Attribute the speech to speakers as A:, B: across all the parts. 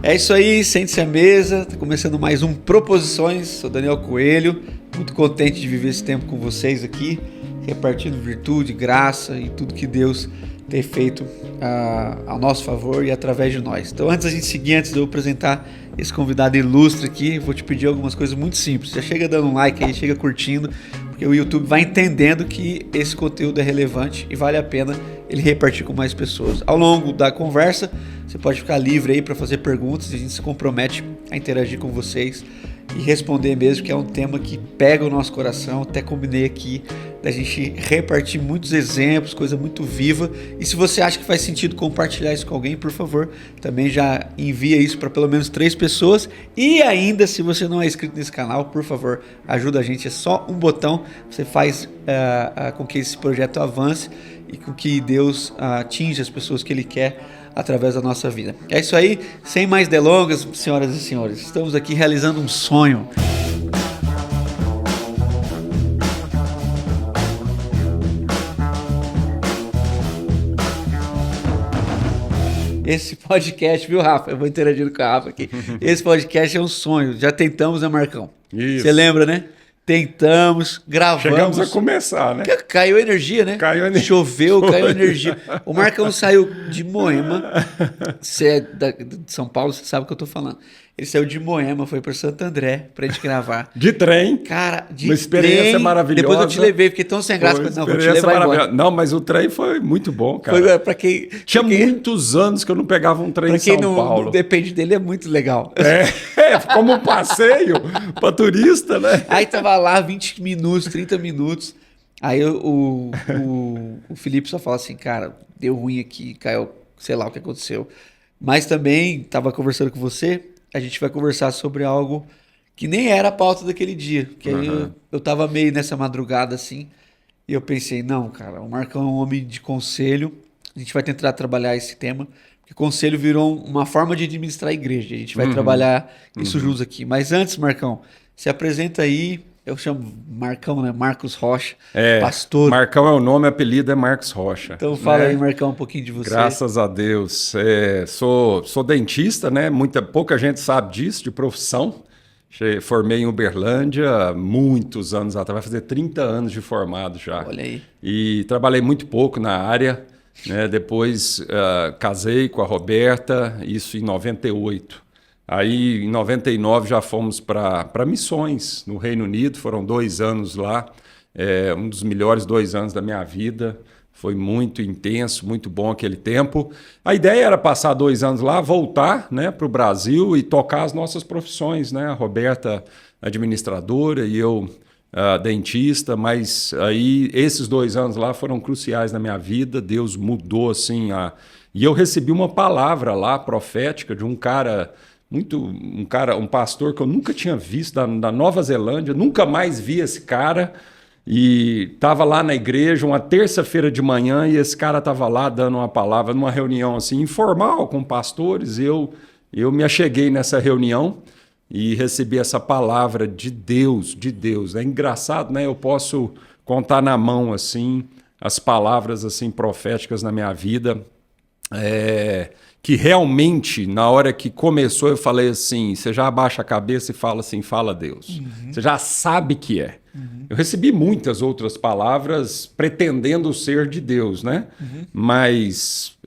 A: É isso aí, sente-se à mesa, tá começando mais um Proposições, sou Daniel Coelho, muito contente de viver esse tempo com vocês aqui, repartindo virtude, graça e tudo que Deus tem feito ao nosso favor e através de nós. Então antes de eu apresentar esse convidado ilustre aqui, vou te pedir algumas coisas muito simples, já chega dando um like aí, chega curtindo, porque o YouTube vai entendendo que esse conteúdo é relevante e vale a pena ele repartir com mais pessoas. Ao longo da conversa, você pode ficar livre aí para fazer perguntas e a gente se compromete a interagir com vocês e responder mesmo, que é um tema que pega o nosso coração. Até combinei aqui da gente repartir muitos exemplos, coisa muito viva. E se você acha que faz sentido compartilhar isso com alguém, por favor, também já envia isso para pelo menos 3 pessoas. E ainda, se você não é inscrito nesse canal, por favor, ajuda a gente. É só um botão, você faz com que esse projeto avance e com que Deus atinja as pessoas que Ele quer através da nossa vida. É isso aí, sem mais delongas, senhoras e senhores, estamos aqui realizando um sonho. Esse podcast, viu, Rafa? Eu vou interagindo com a Rafa aqui. Esse podcast é um sonho. Já tentamos, né, Marcão?
B: Isso.
A: Você lembra, né? Tentamos, gravamos.
B: Chegamos a começar, né?
A: Caiu energia, né?
B: Caiu energia.
A: Choveu, caiu energia. O Marcão saiu de Moema. Você é de São Paulo, você sabe o que eu tô falando. Ele saiu de Moema, foi para Santo André pra gente gravar.
B: De trem.
A: Cara, de
B: uma experiência
A: trem.
B: Maravilhosa.
A: Depois eu te levei, fiquei tão sem graça. Não, vou te levar embora.
B: Não, mas o trem foi muito bom, cara.
A: Foi para quem...
B: Tinha muitos anos que eu não pegava um trem em São Paulo.
A: Pra quem não depende dele, é muito legal.
B: Como um passeio para turista, né?
A: Aí tava lá 20 minutos, 30 minutos. Aí o Felipe só fala assim, cara, deu ruim aqui, caiu, sei lá o que aconteceu. Mas também tava conversando com você, a gente vai conversar sobre algo que nem era a pauta daquele dia. Que aí eu tava meio nessa madrugada assim, e eu pensei, não, cara, o Marcão é um homem de conselho, a gente vai tentar trabalhar esse tema, porque conselho virou uma forma de administrar a igreja, a gente vai trabalhar isso juntos aqui. Mas antes, Marcão, se apresenta aí. Eu chamo Marcão, né? Marcos Rocha, pastor.
B: Marcão é o nome, apelido é Marcos Rocha.
A: Então fala aí, Marcão, um pouquinho de você.
B: Graças a Deus. Sou dentista, né? Pouca gente sabe disso, de profissão. Formei em Uberlândia muitos anos atrás, vai fazer 30 anos de formado já.
A: Olha aí.
B: E trabalhei muito pouco na área, né? Depois casei com a Roberta, isso em 98. Aí, em 99, já fomos para missões no Reino Unido, foram 2 anos lá, um dos melhores 2 anos da minha vida, foi muito intenso, muito bom aquele tempo. A ideia era passar 2 anos lá, voltar, né, para o Brasil e tocar as nossas profissões, né? A Roberta, administradora, e eu, dentista, mas aí esses 2 anos lá foram cruciais na minha vida, Deus mudou assim, e eu recebi uma palavra lá, profética, de um pastor que eu nunca tinha visto, da Nova Zelândia, nunca mais vi esse cara, e estava lá na igreja uma terça-feira de manhã, e esse cara estava lá dando uma palavra numa reunião assim, informal com pastores. Eu me acheguei nessa reunião e recebi essa palavra de Deus. É engraçado, né? Eu posso contar na mão assim as palavras assim proféticas na minha vida, que realmente, na hora que começou, eu falei assim, você já abaixa a cabeça e fala assim, fala Deus. Você já sabe que é. Eu recebi muitas outras palavras pretendendo ser de Deus, né? Mas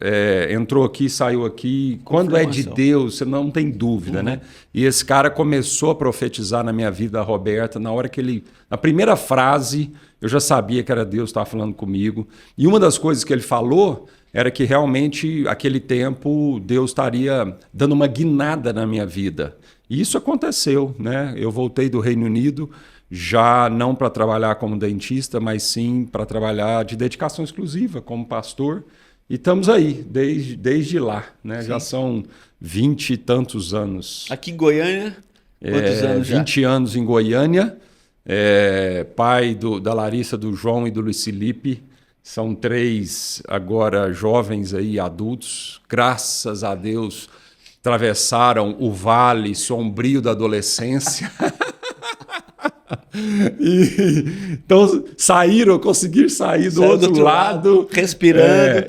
B: entrou aqui, saiu aqui. Quando é de Deus, você não tem dúvida, né? E esse cara começou a profetizar na minha vida, a Roberta, na hora que na primeira frase, eu já sabia que era Deus que estava falando comigo. E uma das coisas que ele falou era que realmente, aquele tempo, Deus estaria dando uma guinada na minha vida. E isso aconteceu, né? Eu voltei do Reino Unido, já não para trabalhar como dentista, mas sim para trabalhar de dedicação exclusiva como pastor. E estamos aí, desde lá, né? Já são 20 e tantos anos.
A: Aqui em Goiânia, quantos anos já?
B: 20 anos em Goiânia, pai da Larissa, do João e do Luiz Felipe. São 3 agora jovens aí, adultos, graças a Deus, atravessaram o vale sombrio da adolescência. Então conseguiram sair do outro lado,
A: respirando.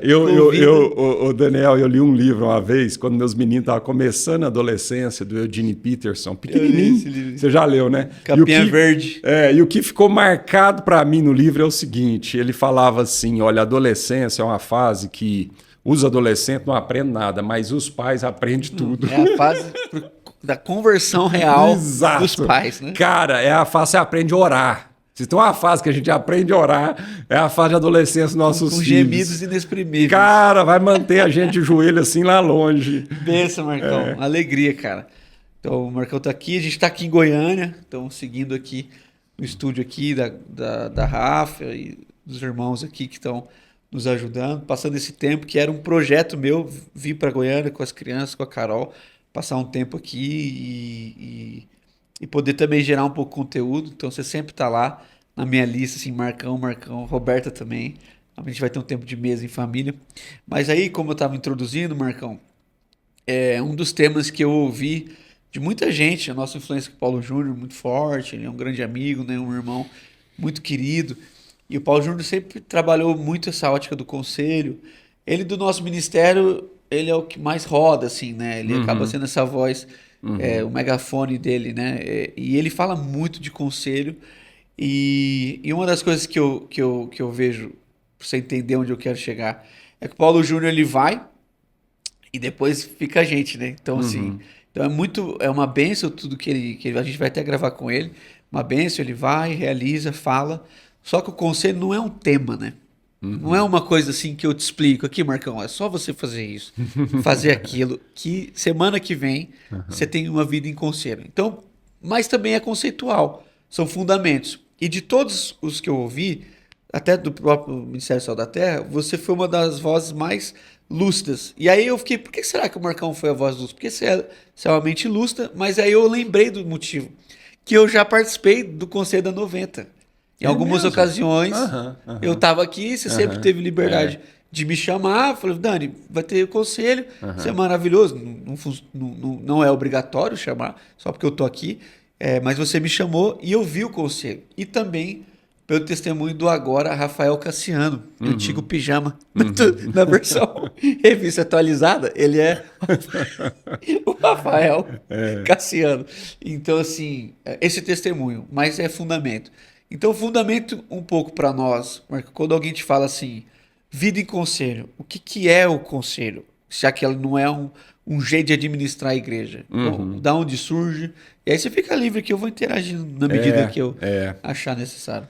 B: Daniel, eu li um livro uma vez, quando meus meninos estavam começando a adolescência, do Eugene Peterson, pequenininho. Você já leu, né?
A: Capinha Verde.
B: E o que ficou marcado para mim no livro é o seguinte: ele falava assim: olha, a adolescência é uma fase que os adolescentes não aprendem nada, mas os pais aprendem tudo.
A: É a fase da conversão real
B: Exato.
A: Dos pais, né?
B: Cara, é a fase que você aprende a orar. Se tem uma fase que a gente aprende a orar, é a fase de adolescência dos nossos
A: com
B: filhos.
A: Gemidos inexprimíveis.
B: Cara, vai manter a gente de joelho assim lá longe.
A: Benção, Marcão. Alegria, cara. Então, o Marcão tá aqui, a gente tá aqui em Goiânia, então seguindo aqui no estúdio aqui da Rafa e dos irmãos aqui que estão nos ajudando, passando esse tempo que era um projeto meu, vir para Goiânia com as crianças, com a Carol, passar um tempo aqui e poder também gerar um pouco de conteúdo. Então você sempre tá lá na minha lista, assim, Marcão, Roberta também. A gente vai ter um tempo de mesa em família. Mas aí, como eu estava introduzindo, Marcão, um dos temas que eu ouvi de muita gente, a nossa influência com o Paulo Júnior, muito forte, ele é um grande amigo, né, um irmão muito querido. E o Paulo Júnior sempre trabalhou muito essa ótica do conselho. Ele, do nosso ministério, ele é o que mais roda, assim, né? Ele acaba sendo essa voz, o megafone dele, né? E ele fala muito de conselho. E uma das coisas que eu vejo, pra você entender onde eu quero chegar, é que o Paulo Júnior, ele vai e depois fica a gente, né? Então, assim, é uma bênção tudo que a gente vai até gravar com ele. Uma bênção, ele vai, realiza, fala. Só que o conselho não é um tema, né? Não é uma coisa assim que eu te explico. Aqui, Marcão, é só você fazer isso, fazer aquilo, que semana que vem você tem uma vida em conselho. Então, mas também é conceitual, são fundamentos. E de todos os que eu ouvi, até do próprio Ministério do Céu da Terra, você foi uma das vozes mais lúcidas. E aí eu fiquei, por que será que o Marcão foi a voz lúcida? Porque você é uma mente lúcida, mas aí eu lembrei do motivo. Que eu já participei do Conselho da 90. Em algumas ocasiões, eu estava aqui, você sempre teve liberdade de me chamar. Falei, Dani, vai ter conselho, isso é maravilhoso. Não é obrigatório chamar, só porque eu estou aqui. Mas você me chamou e eu vi o conselho. E também pelo testemunho do agora Rafael Cassiano, antigo pijama, na versão revista atualizada, ele é o Rafael Cassiano. Então, assim, esse testemunho, mas é fundamento. Então, fundamento um pouco para nós, Marco, quando alguém te fala assim, vida em conselho, o que é o conselho? Já que ela não é um jeito de administrar a igreja. Da onde surge? E aí você fica livre que eu vou interagindo na medida que eu achar necessário.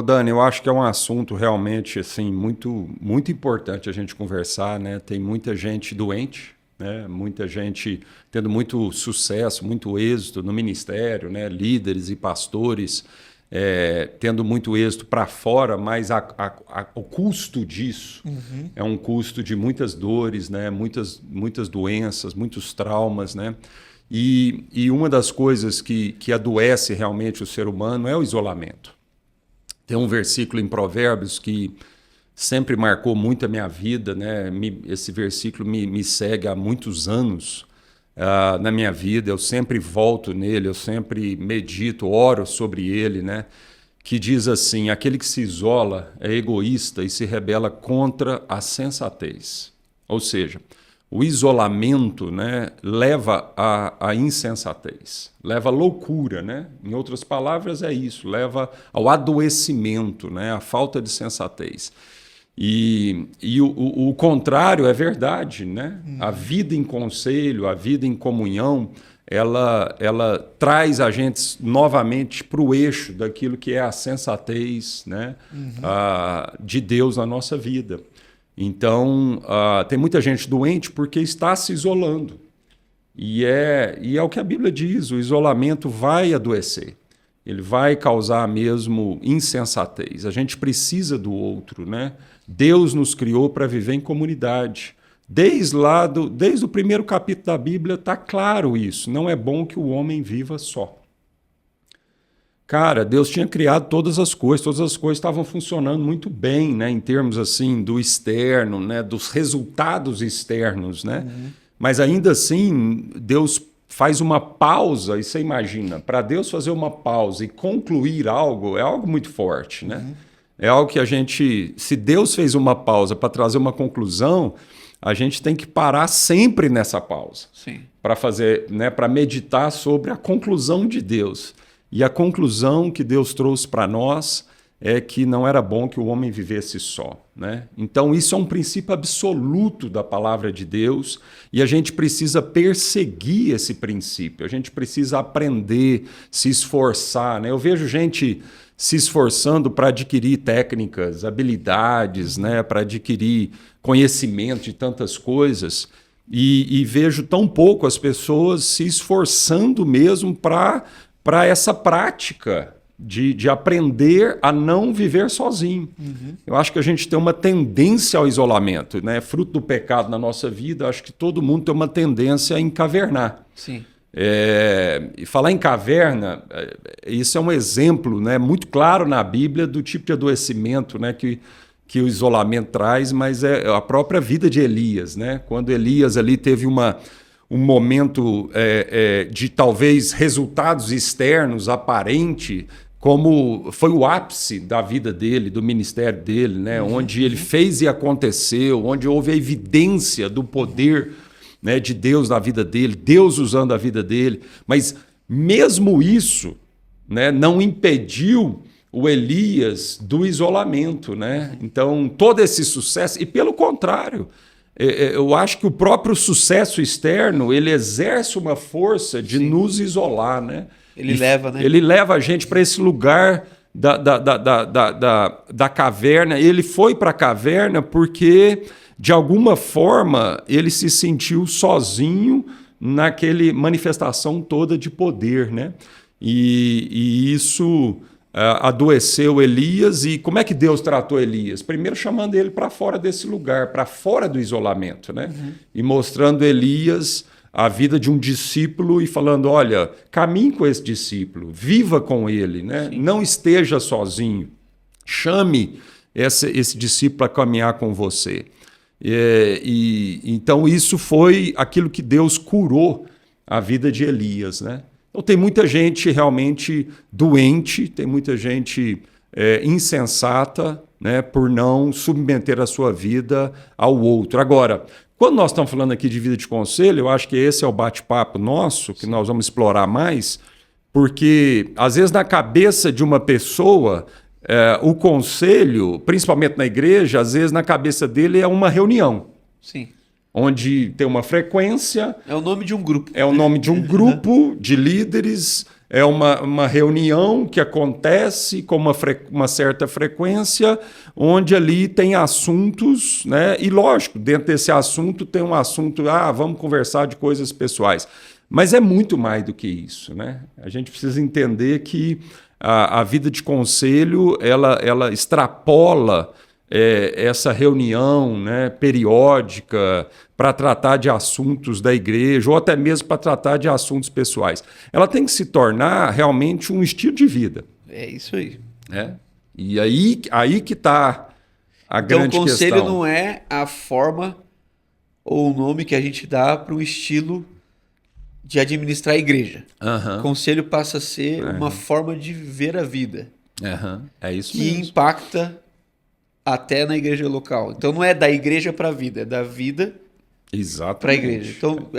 B: Dani, eu acho que é um assunto realmente assim, muito, muito importante a gente conversar, né? Tem muita gente doente, né? Muita gente tendo muito sucesso, muito êxito no ministério, né? Líderes e pastores tendo muito êxito para fora, mas o custo disso é um custo de muitas dores, né? Muitas doenças, muitos traumas, né? E uma das coisas que adoece realmente o ser humano é o isolamento. Tem um versículo em Provérbios que sempre marcou muito a minha vida, né? Esse versículo me segue há muitos anos na minha vida. Eu sempre volto nele, eu sempre medito, oro sobre ele, né? Que diz assim: aquele que se isola é egoísta e se rebela contra a sensatez. Ou seja, o isolamento, né, leva à insensatez, leva à loucura, né? Em outras palavras, é isso, leva ao adoecimento, né, à falta de sensatez. E o contrário é verdade, né? A vida em conselho, a vida em comunhão, ela traz a gente novamente para o eixo daquilo que é a sensatez, né, de Deus na nossa vida. Então, tem muita gente doente porque está se isolando. E é o que a Bíblia diz, o isolamento vai adoecer. Ele vai causar mesmo insensatez. A gente precisa do outro, né? Deus nos criou para viver em comunidade. Desde o primeiro capítulo da Bíblia está claro isso. Não é bom que o homem viva só. Cara, Deus tinha criado todas as coisas estavam funcionando muito bem, né? Em termos assim do externo, né? Dos resultados externos, né? Uhum. Mas ainda assim, Deus faz uma pausa, e você imagina, para Deus fazer uma pausa e concluir algo, é algo muito forte, né? Uhum. É algo que se Deus fez uma pausa para trazer uma conclusão, a gente tem que parar sempre nessa pausa.
A: Sim.
B: Para fazer, né, para meditar sobre a conclusão de Deus. E a conclusão que Deus trouxe para nós é que não era bom que o homem vivesse só, né? Então isso é um princípio absoluto da palavra de Deus e a gente precisa perseguir esse princípio, a gente precisa aprender, se esforçar, né? Eu vejo gente se esforçando para adquirir técnicas, habilidades, né? Para adquirir conhecimento de tantas coisas e vejo tão pouco as pessoas se esforçando mesmo para essa prática de aprender a não viver sozinho. Uhum. Eu acho que a gente tem uma tendência ao isolamento, né? Fruto do pecado na nossa vida, acho que todo mundo tem uma tendência a encavernar.
A: Sim.
B: E falar em caverna, isso é um exemplo, né, muito claro na Bíblia do tipo de adoecimento, né, que o isolamento traz, mas é a própria vida de Elias, né? Quando Elias ali teve um momento de talvez resultados externos aparente, como foi o ápice da vida dele, do ministério dele, né? Onde ele fez e aconteceu, onde houve a evidência do poder, né, de Deus na vida dele, Deus usando a vida dele. Mas mesmo isso, né, não impediu o Elias do isolamento, né? Então, todo esse sucesso, e pelo contrário, eu acho que o próprio sucesso externo, ele exerce uma força de nos isolar, né? Ele leva a gente para esse lugar da caverna. Ele foi para a caverna porque, de alguma forma, ele se sentiu sozinho naquele manifestação toda de poder, né? E isso adoeceu Elias. E como é que Deus tratou Elias? Primeiro chamando ele para fora desse lugar, para fora do isolamento, né? Uhum. E mostrando Elias a vida de um discípulo e falando, olha, caminhe com esse discípulo, viva com ele, né? Não esteja sozinho, chame esse discípulo a caminhar com você. Então isso foi aquilo que Deus curou a vida de Elias, né? Então tem muita gente realmente doente, tem muita gente insensata, né, por não submeter a sua vida ao outro. Agora, quando nós estamos falando aqui de vida de conselho, eu acho que esse é o bate-papo nosso, que nós vamos explorar mais, porque às vezes na cabeça de uma pessoa, o conselho, principalmente na igreja, às vezes na cabeça dele é uma reunião.
A: Sim.
B: Onde tem uma frequência.
A: É o nome de um grupo.
B: É o nome de um grupo de líderes, é uma reunião que acontece com uma certa frequência, onde ali tem assuntos, né? E lógico, dentro desse assunto tem um assunto, vamos conversar de coisas pessoais. Mas é muito mais do que isso, né? A gente precisa entender que a vida de conselho, ela extrapola essa reunião, né, periódica para tratar de assuntos da igreja ou até mesmo para tratar de assuntos pessoais. Ela tem que se tornar realmente um estilo de vida.
A: É isso aí.
B: E aí que está a grande questão. Então o conselho
A: não é a forma ou o nome que a gente dá para um estilo de administrar a igreja. O conselho passa a ser uma forma de viver a vida.
B: É isso
A: que
B: mesmo.
A: Que impacta até na igreja local. Então não é da igreja para a vida, é da vida para a igreja. Então,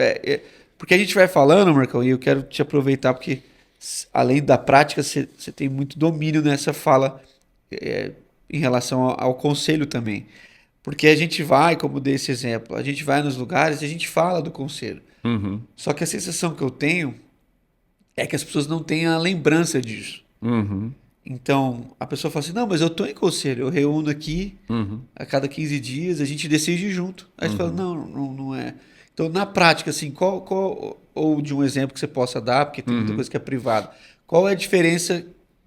A: porque a gente vai falando, Marcão, e eu quero te aproveitar porque além da prática, você tem muito domínio nessa fala em relação ao conselho também. Porque a gente vai, como dei esse exemplo, a gente vai nos lugares e a gente fala do conselho. Só que a sensação que eu tenho é que as pessoas não têm a lembrança disso. Então, a pessoa fala assim, não, mas eu estou em conselho, eu reúno aqui a cada 15 dias, a gente decide junto. Aí você fala, não é. Então, na prática, assim, ou de um exemplo que você possa dar, porque tem muita coisa que é privada, qual é a diferença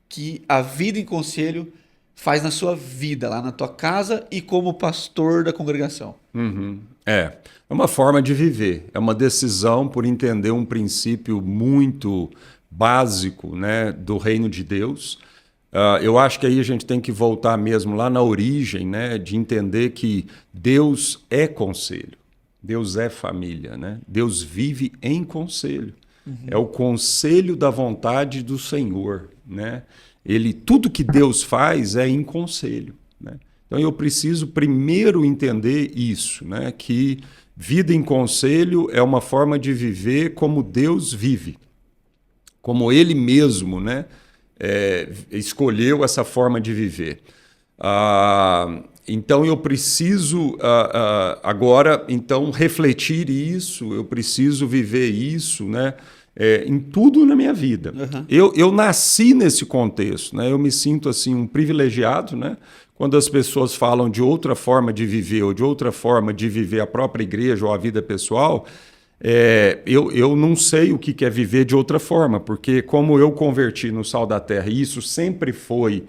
A: que a vida em conselho faz na sua vida, lá na tua casa e como pastor da congregação?
B: É uma forma de viver, é uma decisão por entender um princípio muito básico, né, do reino de Deus. Eu acho que aí a gente tem que voltar mesmo lá na origem, né, de entender que Deus é conselho, Deus é família, né? Deus vive em conselho. É o conselho da vontade do Senhor, né? Tudo que Deus faz é em conselho, né? Então eu preciso primeiro entender isso, né? Que vida em conselho é uma forma de viver como Deus vive, como Ele mesmo, né? Escolheu essa forma de viver. Então eu preciso agora então refletir isso, eu preciso viver isso, né? Em tudo na minha vida. Eu nasci nesse contexto, né? Eu me sinto assim um privilegiado, né? Quando as pessoas falam de outra forma de viver ou de outra forma de viver a própria igreja ou a vida pessoal, eu não sei o que é viver de outra forma, porque como eu converti no Sal da Terra, e isso sempre foi,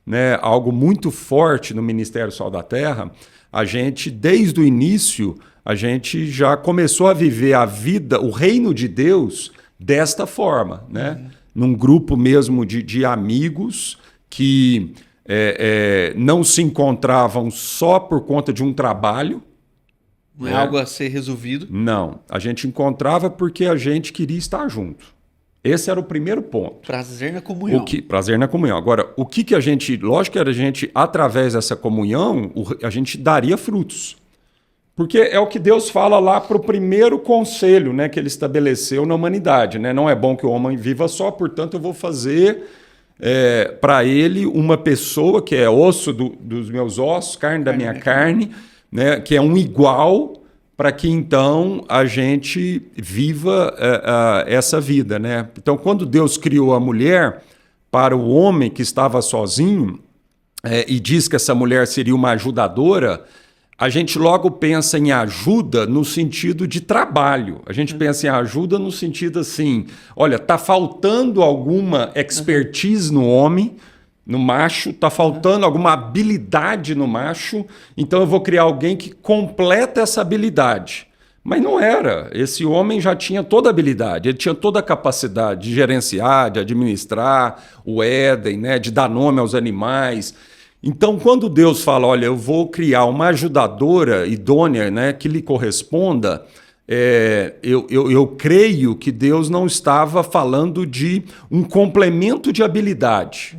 B: né, algo muito forte no Ministério Sal da Terra, a gente, desde o início, a gente já começou a viver a vida, o reino de Deus, desta forma, né? Num grupo mesmo de amigos que não se encontravam só por conta de um trabalho.
A: Não é algo a ser resolvido?
B: Não, a gente encontrava porque a gente queria estar junto. Esse era o primeiro ponto.
A: Prazer na comunhão.
B: Prazer na comunhão. Agora, o que a gente... Lógico que a gente, através dessa comunhão, a gente daria frutos. Porque é o que Deus fala lá para o primeiro conselho, né, que ele estabeleceu na humanidade, né? Não é bom que o homem viva só, portanto eu vou fazer para ele uma pessoa que é osso dos meus ossos, carne da minha carne, né, que é um igual, para que então a gente viva essa vida, né? Então, quando Deus criou a mulher para o homem que estava sozinho e diz que essa mulher seria uma ajudadora, a gente logo pensa em ajuda no sentido de trabalho. A gente pensa em ajuda no sentido assim, olha, está faltando alguma expertise no homem, no macho, está faltando alguma habilidade no macho, então eu vou criar alguém que completa essa habilidade. Mas não era. Esse homem já tinha toda a habilidade, ele tinha toda a capacidade de gerenciar, de administrar o Éden, né, de dar nome aos animais. Então, quando Deus fala, olha, eu vou criar uma ajudadora idônea, né, que lhe corresponda, eu creio que Deus não estava falando de um complemento de habilidade.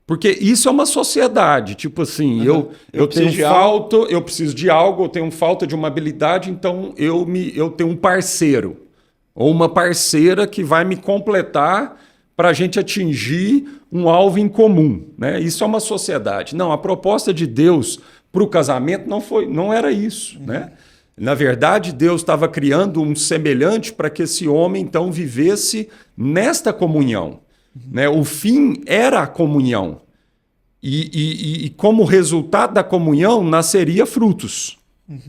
B: Porque isso é uma sociedade, tipo assim, eu tenho falta, eu preciso de algo, eu tenho falta de uma habilidade, então eu tenho um parceiro ou uma parceira que vai me completar para a gente atingir um alvo em comum, né? Isso é uma sociedade. Não, a proposta de Deus para o casamento não era isso, né? Na verdade, Deus estava criando um semelhante para que esse homem então vivesse nesta comunhão. Né? O fim era a comunhão. E como resultado da comunhão nasceria frutos.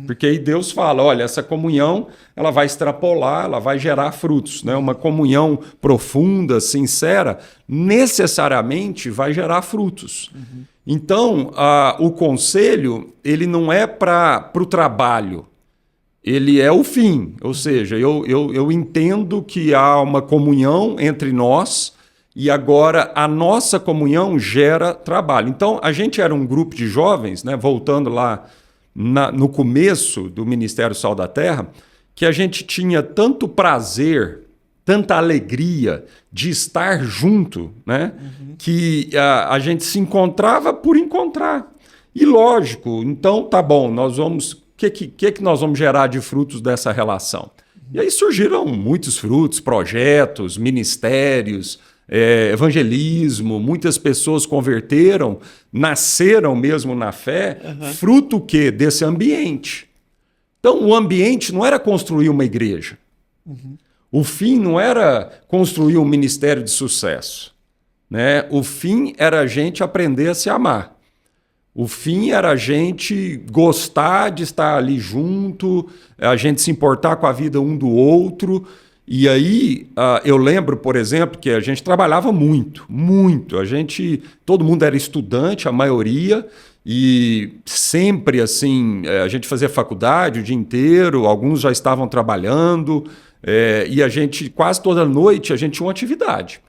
B: Porque aí Deus fala, olha, essa comunhão ela vai extrapolar, ela vai gerar frutos. Né? Uma comunhão profunda, sincera, necessariamente vai gerar frutos. Então, o conselho ele não é para o trabalho, ele é o fim. Ou seja, eu entendo que há uma comunhão entre nós e agora a nossa comunhão gera trabalho. Então, a gente era um grupo de jovens, né, voltando lá no começo do Ministério Sal da Terra, que a gente tinha tanto prazer, tanta alegria de estar junto, né, que a gente se encontrava por encontrar. E lógico, então tá bom, nós vamos... O que nós vamos gerar de frutos dessa relação? E aí surgiram muitos frutos, projetos, ministérios, evangelismo, muitas pessoas converteram, nasceram mesmo na fé, fruto o quê? Desse ambiente. Então o ambiente não era construir uma igreja. O fim não era construir um ministério de sucesso. né? O fim era a gente aprender a se amar. O fim era a gente gostar de estar ali junto, a gente se importar com a vida um do outro. E aí, eu lembro, por exemplo, que a gente trabalhava muito, muito. Todo mundo era estudante, a maioria, e sempre assim, a gente fazia faculdade o dia inteiro, alguns já estavam trabalhando, e a gente, quase toda noite, a gente tinha uma atividade.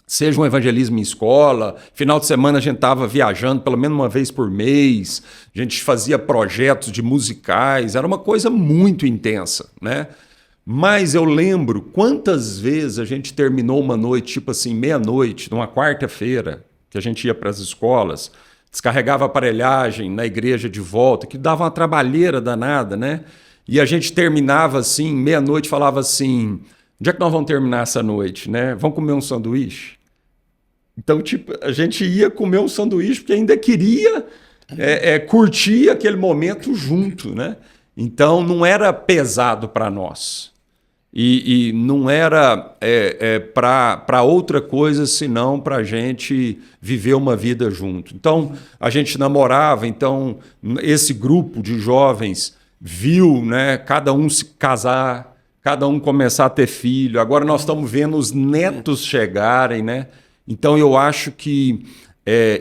B: Seja um evangelismo em escola, final de semana a gente estava viajando pelo menos uma vez por mês, a gente fazia projetos de musicais, era uma coisa muito intensa, né? Mas eu lembro quantas vezes a gente terminou uma noite, tipo assim, meia-noite, numa quarta-feira, que a gente ia para as escolas, descarregava a aparelhagem na igreja de volta, que dava uma trabalheira danada, né? E a gente terminava assim, meia-noite, falava assim, onde é que nós vamos terminar essa noite, né? Vamos comer um sanduíche? Então, tipo, a gente ia comer um sanduíche porque ainda queria curtir aquele momento junto, né? Então, não era pesado para nós. E não era para outra coisa, senão para a gente viver uma vida junto. Então, a gente namorava, então, esse grupo de jovens viu, né, cada um se casar, cada um começar a ter filho. Agora nós estamos vendo os netos chegarem, né? Então, eu acho que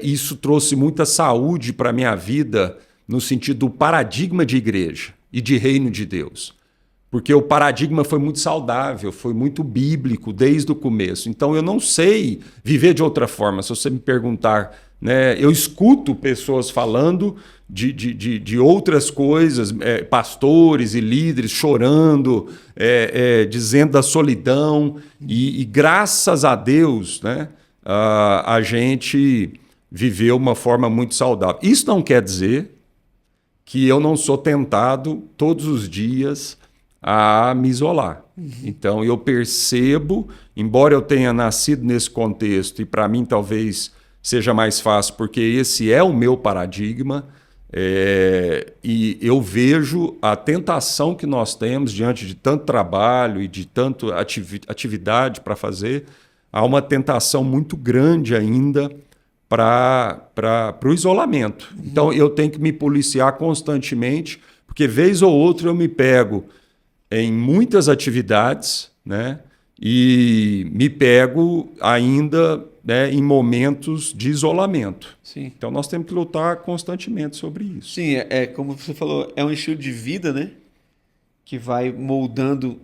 B: isso trouxe muita saúde para a minha vida no sentido do paradigma de igreja e de reino de Deus. Porque o paradigma foi muito saudável, foi muito bíblico desde o começo. Então, eu não sei viver de outra forma. Se você me perguntar, né, eu escuto pessoas falando de outras coisas, pastores e líderes chorando, dizendo da solidão. E graças a Deus, né, a gente viveu uma forma muito saudável. Isso não quer dizer que eu não sou tentado todos os dias a me isolar. Então, eu percebo, embora eu tenha nascido nesse contexto, e para mim talvez seja mais fácil, porque esse é o meu paradigma, e eu vejo a tentação que nós temos diante de tanto trabalho e de tanta atividade para fazer, há uma tentação muito grande ainda para o isolamento. Então, eu tenho que me policiar constantemente, porque vez ou outra eu me pego em muitas atividades, né? E me pego ainda, né, em momentos de isolamento.
A: Sim.
B: Então nós temos que lutar constantemente sobre isso.
A: Sim, como você falou, é um estilo de vida, né? Que vai moldando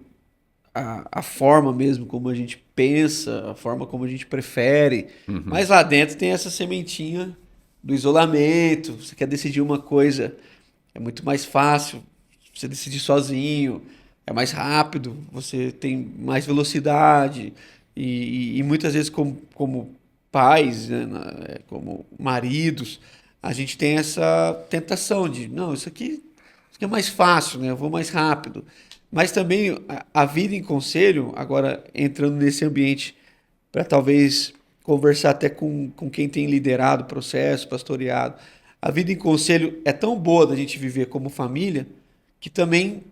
A: a forma mesmo como a gente pensa, a forma como a gente prefere. Mas lá dentro tem essa sementinha do isolamento. Você quer decidir uma coisa, é muito mais fácil você decidir sozinho. É mais rápido, você tem mais velocidade e muitas vezes como pais, né, como maridos, a gente tem essa tentação de, não, isso aqui é mais fácil, né, eu vou mais rápido. Mas também a vida em conselho, agora entrando nesse ambiente para talvez conversar até com quem tem liderado o processo, pastoreado, a vida em conselho é tão boa da gente viver como família que também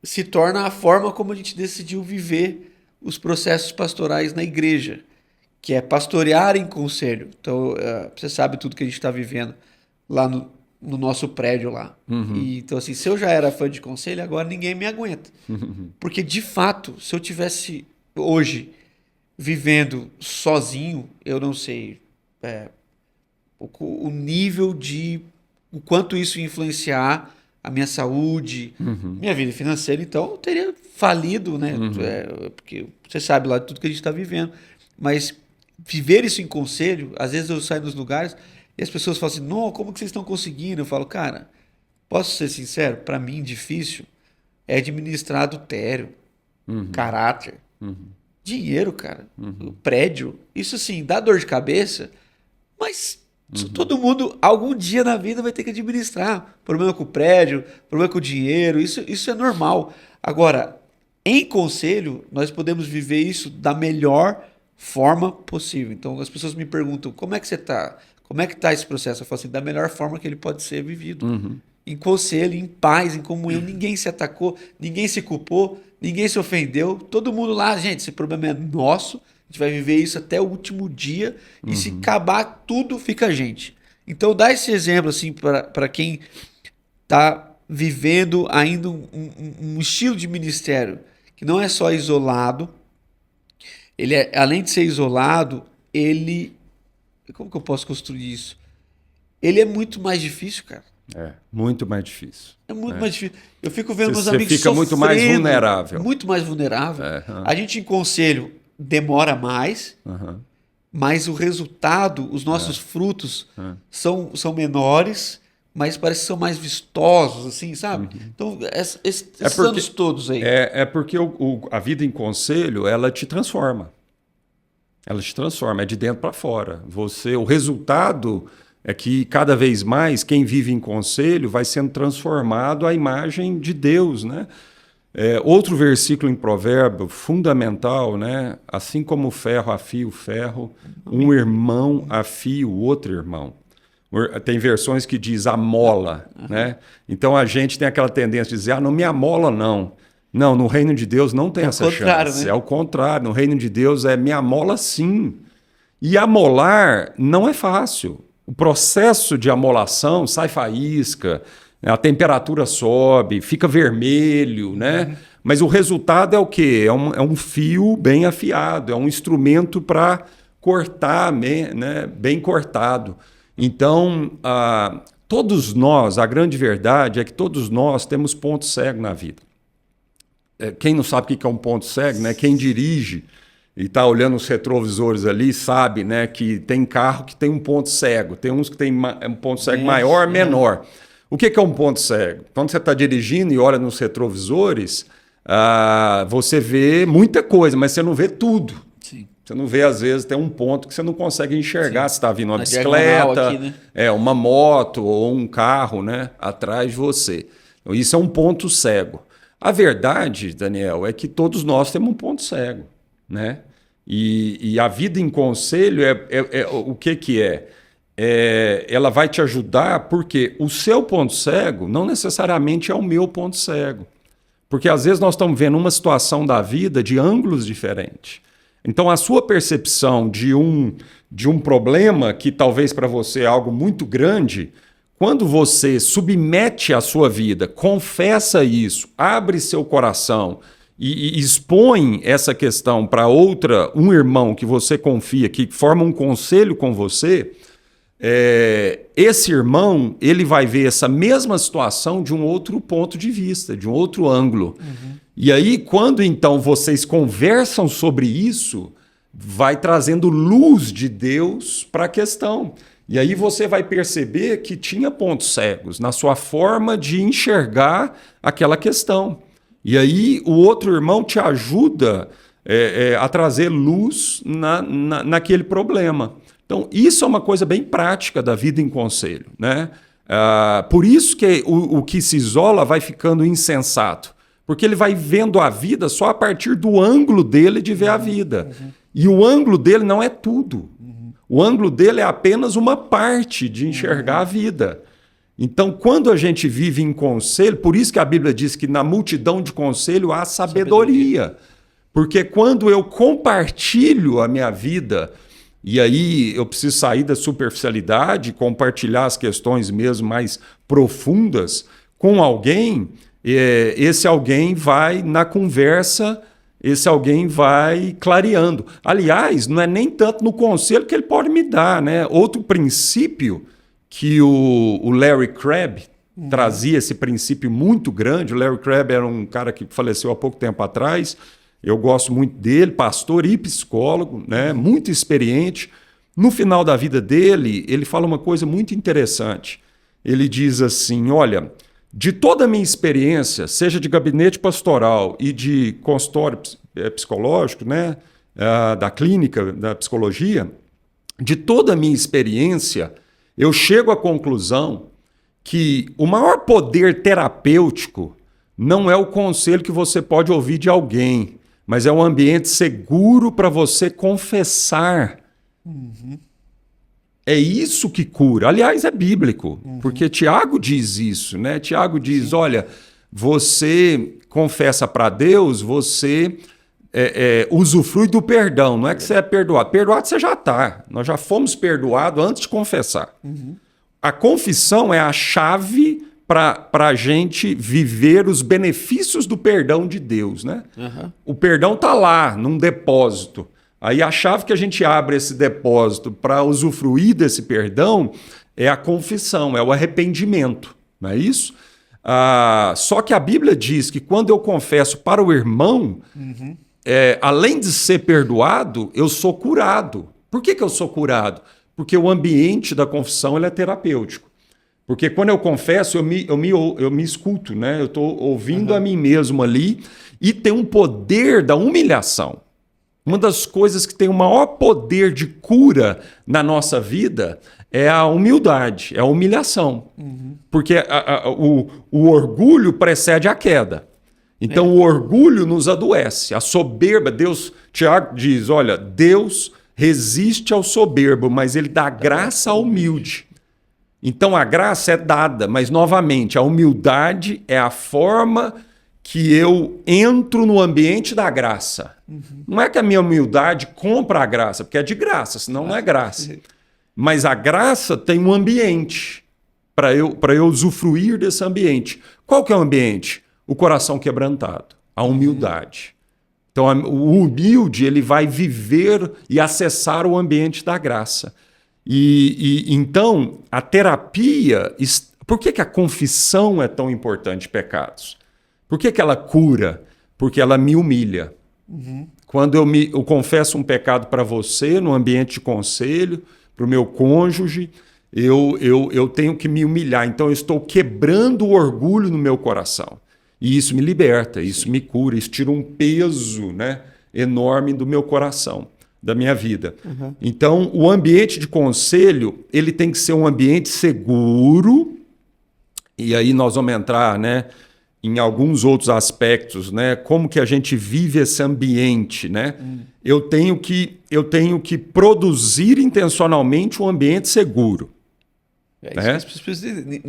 A: se torna a forma como a gente decidiu viver os processos pastorais na igreja, que é pastorear em conselho. Então, você sabe tudo que a gente está vivendo lá no nosso prédio lá. E, então, assim, se eu já era fã de conselho, agora ninguém me aguenta. Porque, de fato, se eu tivesse hoje vivendo sozinho, eu não sei o nível de... o quanto isso ia influenciar a minha saúde, minha vida financeira, então eu teria falido, né? Porque você sabe lá tudo que a gente está vivendo. Mas viver isso em conselho, às vezes eu saio nos lugares e as pessoas falam assim, não, como que vocês estão conseguindo? Eu falo, cara, posso ser sincero? Para mim, difícil é administrar adultério, caráter, dinheiro, cara, prédio. Isso, assim, dá dor de cabeça, mas... todo mundo, algum dia na vida, vai ter que administrar. Problema com o prédio, problema com o dinheiro, isso é normal. Agora, em conselho, nós podemos viver isso da melhor forma possível. Então, as pessoas me perguntam, como é que você está? Como é que está esse processo? Eu falo assim, da melhor forma que ele pode ser vivido. Em conselho, em paz, em comunhão. Ninguém se atacou, ninguém se culpou, ninguém se ofendeu. Todo mundo lá, gente, esse problema é nosso, A gente vai viver isso até o último dia e se acabar tudo, fica a gente. Então dá esse exemplo assim para quem está vivendo ainda um estilo de ministério que não é só isolado. Ele além de ser isolado, como que eu posso construir isso? Ele é muito mais difícil, cara.
B: É, muito mais difícil.
A: É muito mais difícil. Eu fico vendo meus
B: Você
A: amigos
B: fica muito mais vulnerável.
A: Muito mais vulnerável. A gente em conselho demora mais, mas o resultado, os nossos frutos são menores, mas parece que são mais vistosos, assim, sabe? Então, esses anos todos aí.
B: É porque a vida em conselho, ela te transforma. Ela te transforma, é de dentro para fora. O resultado é que cada vez mais quem vive em conselho vai sendo transformado à imagem de Deus, né? Outro versículo em Provérbio fundamental, né? Assim como o ferro afia o ferro, um irmão afia o outro irmão. Tem versões que diz amola, né? Então a gente tem aquela tendência de dizer, não me amola não. Não, no reino de Deus não tem essa chance. Né? É o contrário, no reino de Deus me amola sim. E amolar não é fácil. O processo de amolação sai faísca, a temperatura sobe, fica vermelho, né? Mas o resultado é o quê? É um fio bem afiado, é um instrumento para cortar, né? Bem cortado. Então, todos nós, a grande verdade é que todos nós temos ponto cego na vida. Quem não sabe o que é um ponto cego, né? Quem dirige e está olhando os retrovisores ali, sabe, né, que tem carro que tem um ponto cego, tem uns que tem um ponto cego maior, menor. O que é um ponto cego? Quando você está dirigindo e olha nos retrovisores, você vê muita coisa, mas você não vê tudo.
A: Sim.
B: Você não vê, às vezes, tem um ponto que você não consegue enxergar. Se está vindo uma bicicleta, aqui, né? Uma moto ou um carro, né, atrás de você. Então, isso é um ponto cego. A verdade, Daniel, é que todos nós temos um ponto cego. Né? E a vida em conselho o que é? Ela vai te ajudar porque o seu ponto cego não necessariamente é o meu ponto cego. Porque às vezes nós estamos vendo uma situação da vida de ângulos diferentes. Então a sua percepção de um problema que talvez para você é algo muito grande, quando você submete a sua vida, confessa isso, abre seu coração e expõe essa questão para um irmão que você confia, que forma um conselho com você, esse irmão ele vai ver essa mesma situação de um outro ponto de vista, de um outro ângulo. E aí, quando então vocês conversam sobre isso, vai trazendo luz de Deus para a questão. E aí você vai perceber que tinha pontos cegos na sua forma de enxergar aquela questão. E aí o outro irmão te ajuda a trazer luz naquele problema. Então, isso é uma coisa bem prática da vida em conselho, né? Por isso que o que se isola vai ficando insensato. Porque ele vai vendo a vida só a partir do ângulo dele de ver a vida. E o ângulo dele não é tudo. O ângulo dele é apenas uma parte de enxergar a vida. Então, quando a gente vive em conselho, por isso que a Bíblia diz que na multidão de conselho há sabedoria. Porque quando eu compartilho a minha vida, e aí eu preciso sair da superficialidade, compartilhar as questões mesmo mais profundas com alguém, esse alguém vai na conversa, esse alguém vai clareando. Aliás, não é nem tanto no conselho que ele pode me dar, né? Outro princípio que o Larry Crabb trazia, esse princípio muito grande. O Larry Crabb era um cara que faleceu há pouco tempo atrás. Eu gosto muito dele, pastor e psicólogo, né? Muito experiente. No final da vida dele, ele fala uma coisa muito interessante. Ele diz assim, olha, de toda a minha experiência, seja de gabinete pastoral e de consultório psicológico, né? Da clínica, da psicologia, de toda a minha experiência, eu chego à conclusão que o maior poder terapêutico não é o conselho que você pode ouvir de alguém, mas é um ambiente seguro para você confessar. É isso que cura. Aliás, é bíblico, porque Tiago diz isso, né? Tiago diz, olha, você confessa para Deus, você usufrui do perdão. Não é que você é perdoado. Perdoado você já está. Nós já fomos perdoados antes de confessar. A confissão é a chave para a gente viver os benefícios do perdão de Deus, né? O perdão está lá, num depósito. Aí a chave que a gente abre esse depósito para usufruir desse perdão é a confissão, é o arrependimento, não é isso? Só que a Bíblia diz que quando eu confesso para o irmão, além de ser perdoado, eu sou curado. Por que eu sou curado? Porque o ambiente da confissão ele é terapêutico. Porque quando eu confesso, eu me escuto, né? Eu estou ouvindo a mim mesmo ali e tem um poder da humilhação. Uma das coisas que tem o maior poder de cura na nossa vida é a humildade, é a humilhação. Porque o orgulho precede a queda. Então o orgulho nos adoece. A soberba, Tiago diz, olha, Deus resiste ao soberbo, mas ele dá graça ao humilde. Então a graça é dada, mas novamente, a humildade é a forma que eu entro no ambiente da graça. Não é que a minha humildade compra a graça, porque é de graça, senão não é graça. Mas a graça tem um ambiente para eu usufruir desse ambiente. Qual que é o ambiente? O coração quebrantado, a humildade. Então o humilde ele vai viver e acessar o ambiente da graça. Então, a terapia... Por que a confissão é tão importante de pecados? Por que ela cura? Porque ela me humilha. Quando eu confesso um pecado para você, no ambiente de conselho, para o meu cônjuge, eu tenho que me humilhar. Então, eu estou quebrando o orgulho no meu coração. E isso me liberta, isso me cura, isso tira um peso, né, enorme do meu coração, da minha vida. Então, o ambiente de conselho, ele tem que ser um ambiente seguro, e aí nós vamos entrar, né, em alguns outros aspectos, né, como que a gente vive esse ambiente, né? Eu tenho que produzir intencionalmente um ambiente seguro. Né?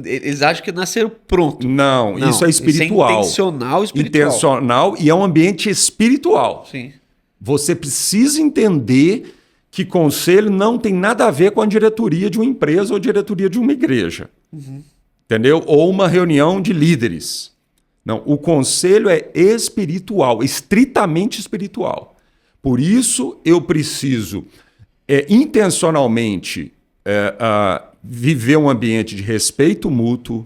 A: Eles acham que nasceram pronto.
B: Não, isso é espiritual.
A: Isso é intencional,
B: Intencional e é um ambiente espiritual.
A: Sim.
B: Você precisa entender que conselho não tem nada a ver com a diretoria de uma empresa ou diretoria de uma igreja. Entendeu? Ou uma reunião de líderes. Não, o conselho é espiritual, estritamente espiritual. Por isso, eu preciso intencionalmente viver um ambiente de respeito mútuo,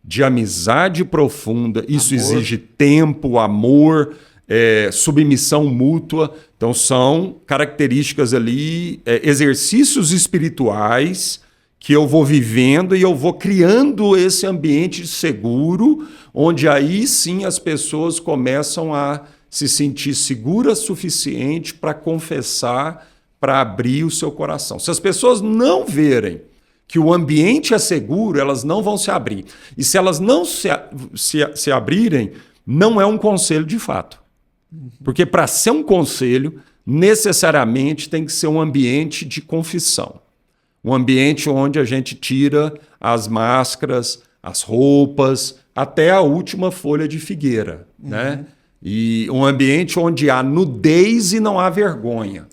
B: de amizade profunda. Isso exige tempo, amor, submissão mútua. Então, são características ali, exercícios espirituais que eu vou vivendo e eu vou criando esse ambiente seguro, onde aí sim as pessoas começam a se sentir seguras o suficiente para confessar, para abrir o seu coração. Se as pessoas não verem que o ambiente é seguro, elas não vão se abrir. E se elas não se abrirem, não é um conselho de fato. Porque para ser um conselho, necessariamente tem que ser um ambiente de confissão. Um ambiente onde a gente tira as máscaras, as roupas, até a última folha de figueira. Né? E um ambiente onde há nudez e não há vergonha.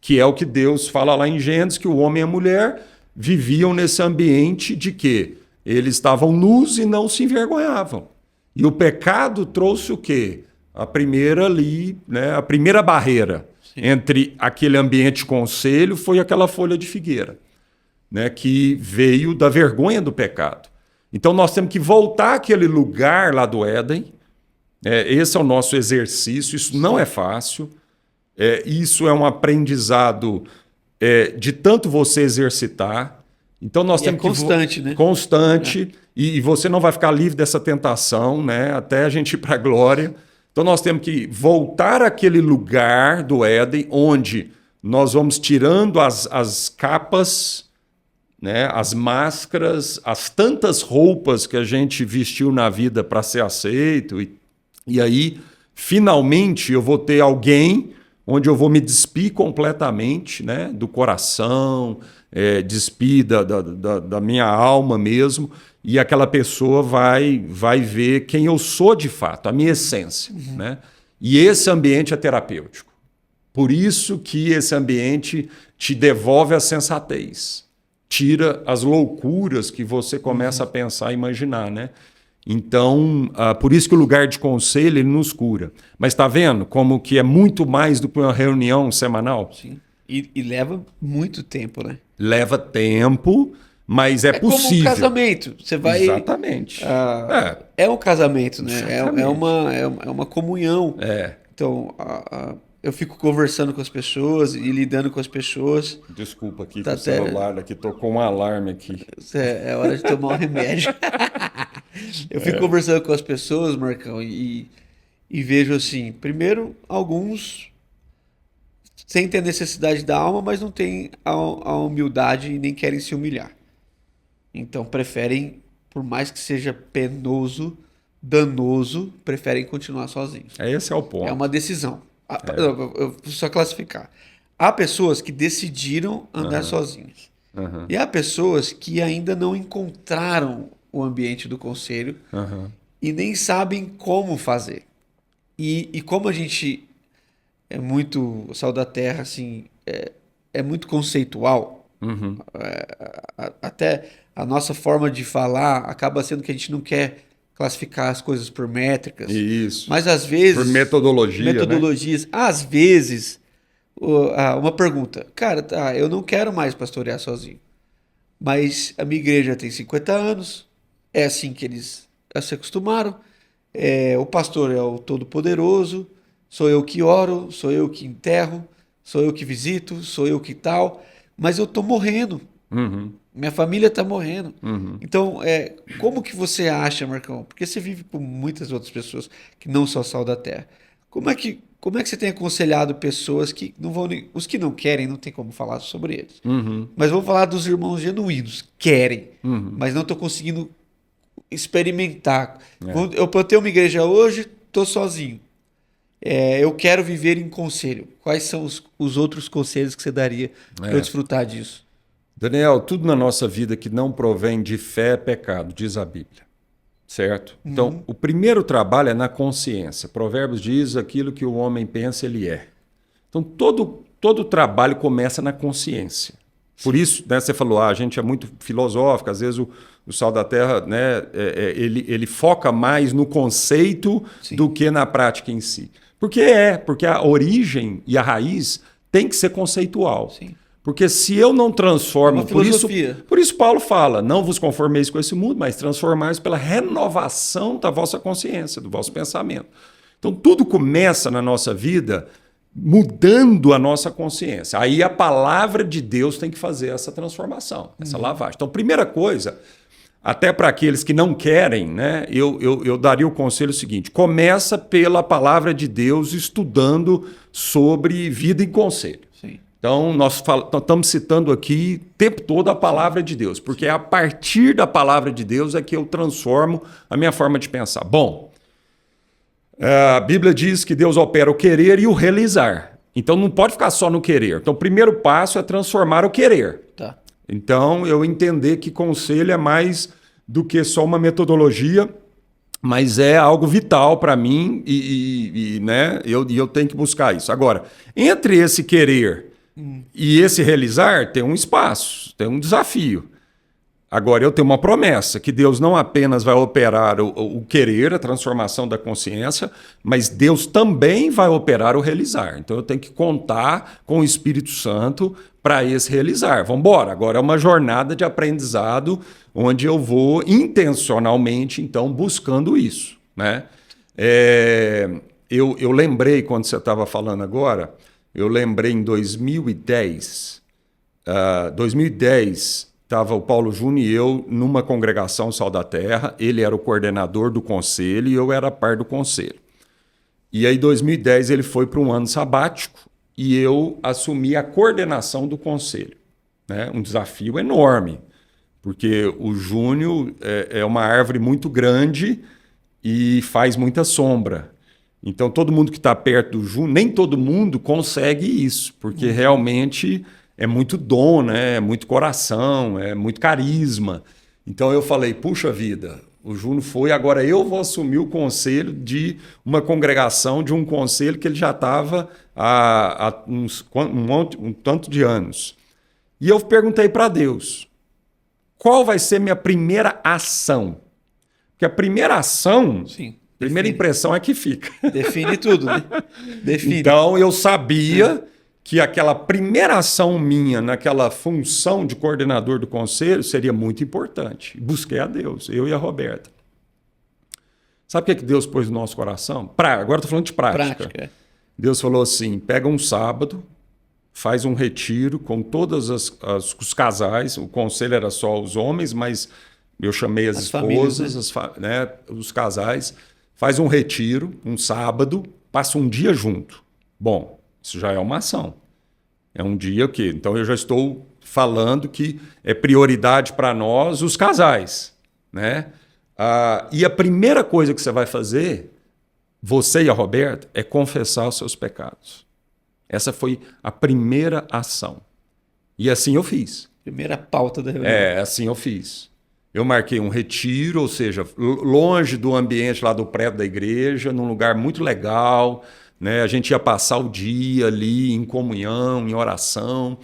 B: Que é o que Deus fala lá em Gênesis, que o homem e a mulher viviam nesse ambiente de que eles estavam nus e não se envergonhavam. E o pecado trouxe o quê? A primeira ali, né, a primeira barreira entre aquele ambiente de conselho foi aquela folha de figueira, né, que veio da vergonha do pecado. Então nós temos que voltar àquele lugar lá do Éden. Esse é o nosso exercício. Isso não é fácil. Isso é um aprendizado de tanto você exercitar. Então nós temos
A: constante, né?
B: Constante. E você não vai ficar livre dessa tentação, né? Até a gente ir para a glória. Então nós temos que voltar àquele lugar do Éden onde nós vamos tirando as capas, né? As máscaras, as tantas roupas que a gente vestiu na vida para ser aceito. E aí, finalmente, eu vou ter alguém onde eu vou me despir completamente, né, do coração, despir da minha alma mesmo, e aquela pessoa vai ver quem eu sou de fato, a minha essência. Né? E esse ambiente é terapêutico. Por isso que esse ambiente te devolve a sensatez. Tira as loucuras que você começa a pensar e imaginar, né? Então, por isso que o lugar de conselho ele nos cura. Mas está vendo como que é muito mais do que uma reunião semanal?
A: Sim. E leva muito tempo, né?
B: Leva tempo, mas é possível.
A: Como um casamento. Você vai.
B: Exatamente.
A: É um casamento, né?
B: Exatamente.
A: É uma comunhão. Então, eu fico conversando com as pessoas e lidando com as pessoas.
B: Desculpa aqui,
A: Tá
B: que o celular aqui tocou um alarme aqui.
A: É hora de tomar um remédio. Eu fico conversando com as pessoas, Marcão, e vejo assim, primeiro, alguns sentem a necessidade da alma, mas não têm a humildade e nem querem se humilhar. Então preferem, por mais que seja penoso, danoso, preferem continuar sozinhos.
B: Esse é o ponto.
A: É uma decisão. Eu vou só classificar. Há pessoas que decidiram andar sozinhas. E há pessoas que ainda não encontraram o ambiente do conselho e nem sabem como fazer. E como a gente é muito, o Sal da Terra, assim, é muito conceitual, até a nossa forma de falar acaba sendo que a gente não quer classificar as coisas por métricas.
B: Isso.
A: Mas às vezes...
B: Por metodologias,
A: né? Às vezes, uma pergunta. Cara, eu não quero mais pastorear sozinho. Mas a minha igreja tem 50 anos, é assim que eles se acostumaram. O pastor é o Todo-Poderoso, sou eu que oro, sou eu que enterro, sou eu que visito, sou eu que tal, mas eu estou morrendo. Minha família está morrendo. Então, como que você acha, Marcão? Porque você vive com muitas outras pessoas que não são Sal da Terra. Como é que você tem aconselhado pessoas que não vão... Os que não querem, não tem como falar sobre eles. Mas vamos falar dos irmãos genuínos. Querem, mas não estão conseguindo experimentar. Eu plantei uma igreja hoje, estou sozinho. Eu quero viver em conselho. Quais são os outros conselhos que você daria para eu desfrutar disso?
B: Daniel, tudo na nossa vida que não provém de fé é pecado, diz a Bíblia. Certo? Então, o primeiro trabalho é na consciência. Provérbios diz aquilo que o homem pensa, ele é. Então, todo trabalho começa na consciência. Por isso, né, você falou, a gente é muito filosófico, às vezes o Sal da Terra, né, ele foca mais no conceito do que na prática em si. Porque a origem e a raiz tem que ser conceitual.
A: Sim.
B: Porque se eu não transformo... Por isso Paulo fala, não vos conformeis com esse mundo, mas transformais pela renovação da vossa consciência, do vosso pensamento. Então tudo começa na nossa vida mudando a nossa consciência. Aí a palavra de Deus tem que fazer essa transformação, essa lavagem. Então, primeira coisa, até para aqueles que não querem, né, eu daria o conselho seguinte, começa pela palavra de Deus estudando sobre vida e conselho.
A: Sim.
B: Então, nós estamos citando aqui o tempo todo a palavra de Deus, porque é a partir da palavra de Deus é que eu transformo a minha forma de pensar. Bom, a Bíblia diz que Deus opera o querer e o realizar. Então, não pode ficar só no querer. Então, o primeiro passo é transformar o querer.
A: Tá.
B: Então, eu entender que conselho é mais do que só uma metodologia, mas é algo vital para mim né, eu tenho que buscar isso. Agora, entre esse querer e esse realizar, tem um espaço, tem um desafio. Agora, eu tenho uma promessa, que Deus não apenas vai operar o querer, a transformação da consciência, mas Deus também vai operar o realizar. Então, eu tenho que contar com o Espírito Santo para esse realizar. Vamos embora. Agora é uma jornada de aprendizado, onde eu vou intencionalmente, então, buscando isso, né? Eu lembrei, quando você estava falando agora, eu lembrei em 2010, estava o Paulo Júnior e eu numa congregação Sal da Terra, ele era o coordenador do conselho e eu era par do conselho. E aí, em 2010, ele foi para um ano sabático e eu assumi a coordenação do conselho, né? Um desafio enorme, porque o Júnior é uma árvore muito grande e faz muita sombra. Então, todo mundo que está perto do Júnior, nem todo mundo consegue isso, porque realmente é muito dom, né? É muito coração, é muito carisma. Então, eu falei, puxa vida, O Juno foi, agora eu vou assumir o conselho de uma congregação, de um conselho que ele já estava há um tanto de anos. E eu perguntei para Deus, qual vai ser minha primeira ação? Porque a primeira ação,
A: Sim,
B: primeira impressão é que fica.
A: define tudo, né? Define.
B: Então eu sabia que aquela primeira ação minha naquela função de coordenador do conselho seria muito importante. Busquei a Deus, eu e a Roberta. Sabe o que Deus pôs no nosso coração? Agora estou falando de prática. Deus falou assim, pega um sábado, faz um retiro com todos os casais, o conselho era só os homens, mas eu chamei as esposas,
A: famílias, né?
B: Os casais, faz um retiro, um sábado, passa um dia junto. Bom, isso já é uma ação. É um dia que... Então eu já estou falando que é prioridade para nós os casais, né? E a primeira coisa que você vai fazer, você e a Roberta, é confessar os seus pecados. Essa foi a primeira ação. E assim eu fiz.
A: Primeira pauta da reunião.
B: Assim eu fiz. Eu marquei um retiro, ou seja, longe do ambiente lá do prédio da igreja, num lugar muito legal, né? A gente ia passar o dia ali em comunhão, em oração.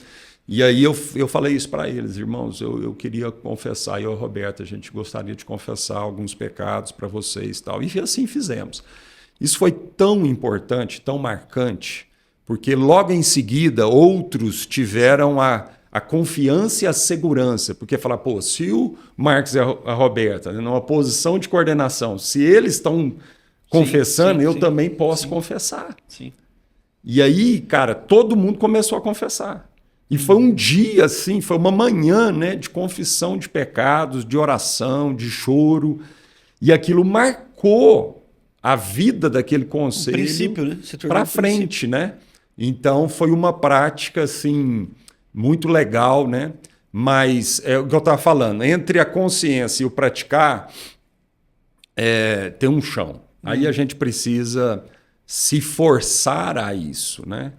B: E aí eu falei isso para eles, irmãos, eu queria confessar, eu e a Roberta, a gente gostaria de confessar alguns pecados para vocês e tal. E assim fizemos. Isso foi tão importante, tão marcante, porque logo em seguida outros tiveram a confiança e a segurança, porque falar, pô, se o Marcos e a Roberta, numa posição de coordenação, se eles estão confessando, eu também posso confessar.
A: Sim.
B: E aí, cara, todo mundo começou a confessar. E foi um dia, assim, foi uma manhã, né, de confissão de pecados, de oração, de choro. E aquilo marcou a vida daquele conselho para frente, né? Então, foi uma prática, assim, muito legal, né? Mas, é o que eu estava falando, entre a consciência e o praticar, tem um chão. Aí a gente precisa se forçar a isso, né?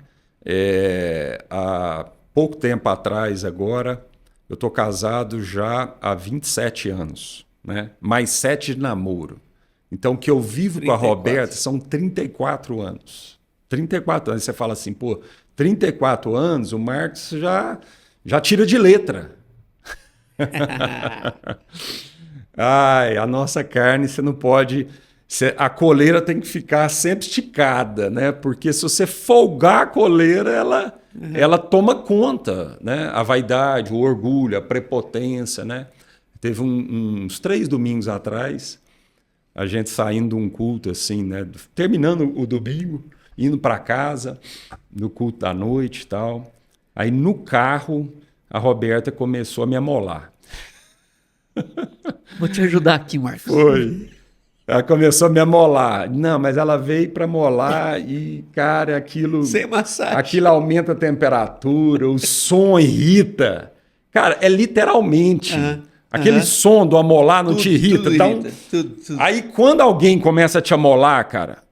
B: Há pouco tempo atrás, agora, eu estou casado já há 27 anos, né? Mais 7 de namoro. Então, o que eu vivo 34. Com a Roberta são 34 anos. 34 anos. Você fala assim, pô, 34 anos, o Marcos já tira de letra. Ai, a nossa carne, você não pode... A coleira tem que ficar sempre esticada, né? Porque se você folgar a coleira, ela toma conta, né? A vaidade, o orgulho, a prepotência, né? Teve uns 3 domingos atrás, a gente saindo de um culto assim, né? Terminando o domingo, indo para casa, no culto da noite e tal. Aí no carro, a Roberta começou a me amolar.
A: Vou te ajudar aqui, Marcos.
B: Foi. Ela começou a me amolar. Não, mas ela veio para molar e, cara, aquilo...
A: Sem massagem.
B: Aquilo aumenta a temperatura, o som irrita. Cara, é literalmente. Aquele som do amolar não te irrita. Então,
A: tudo.
B: Aí, quando alguém começa a te amolar, cara,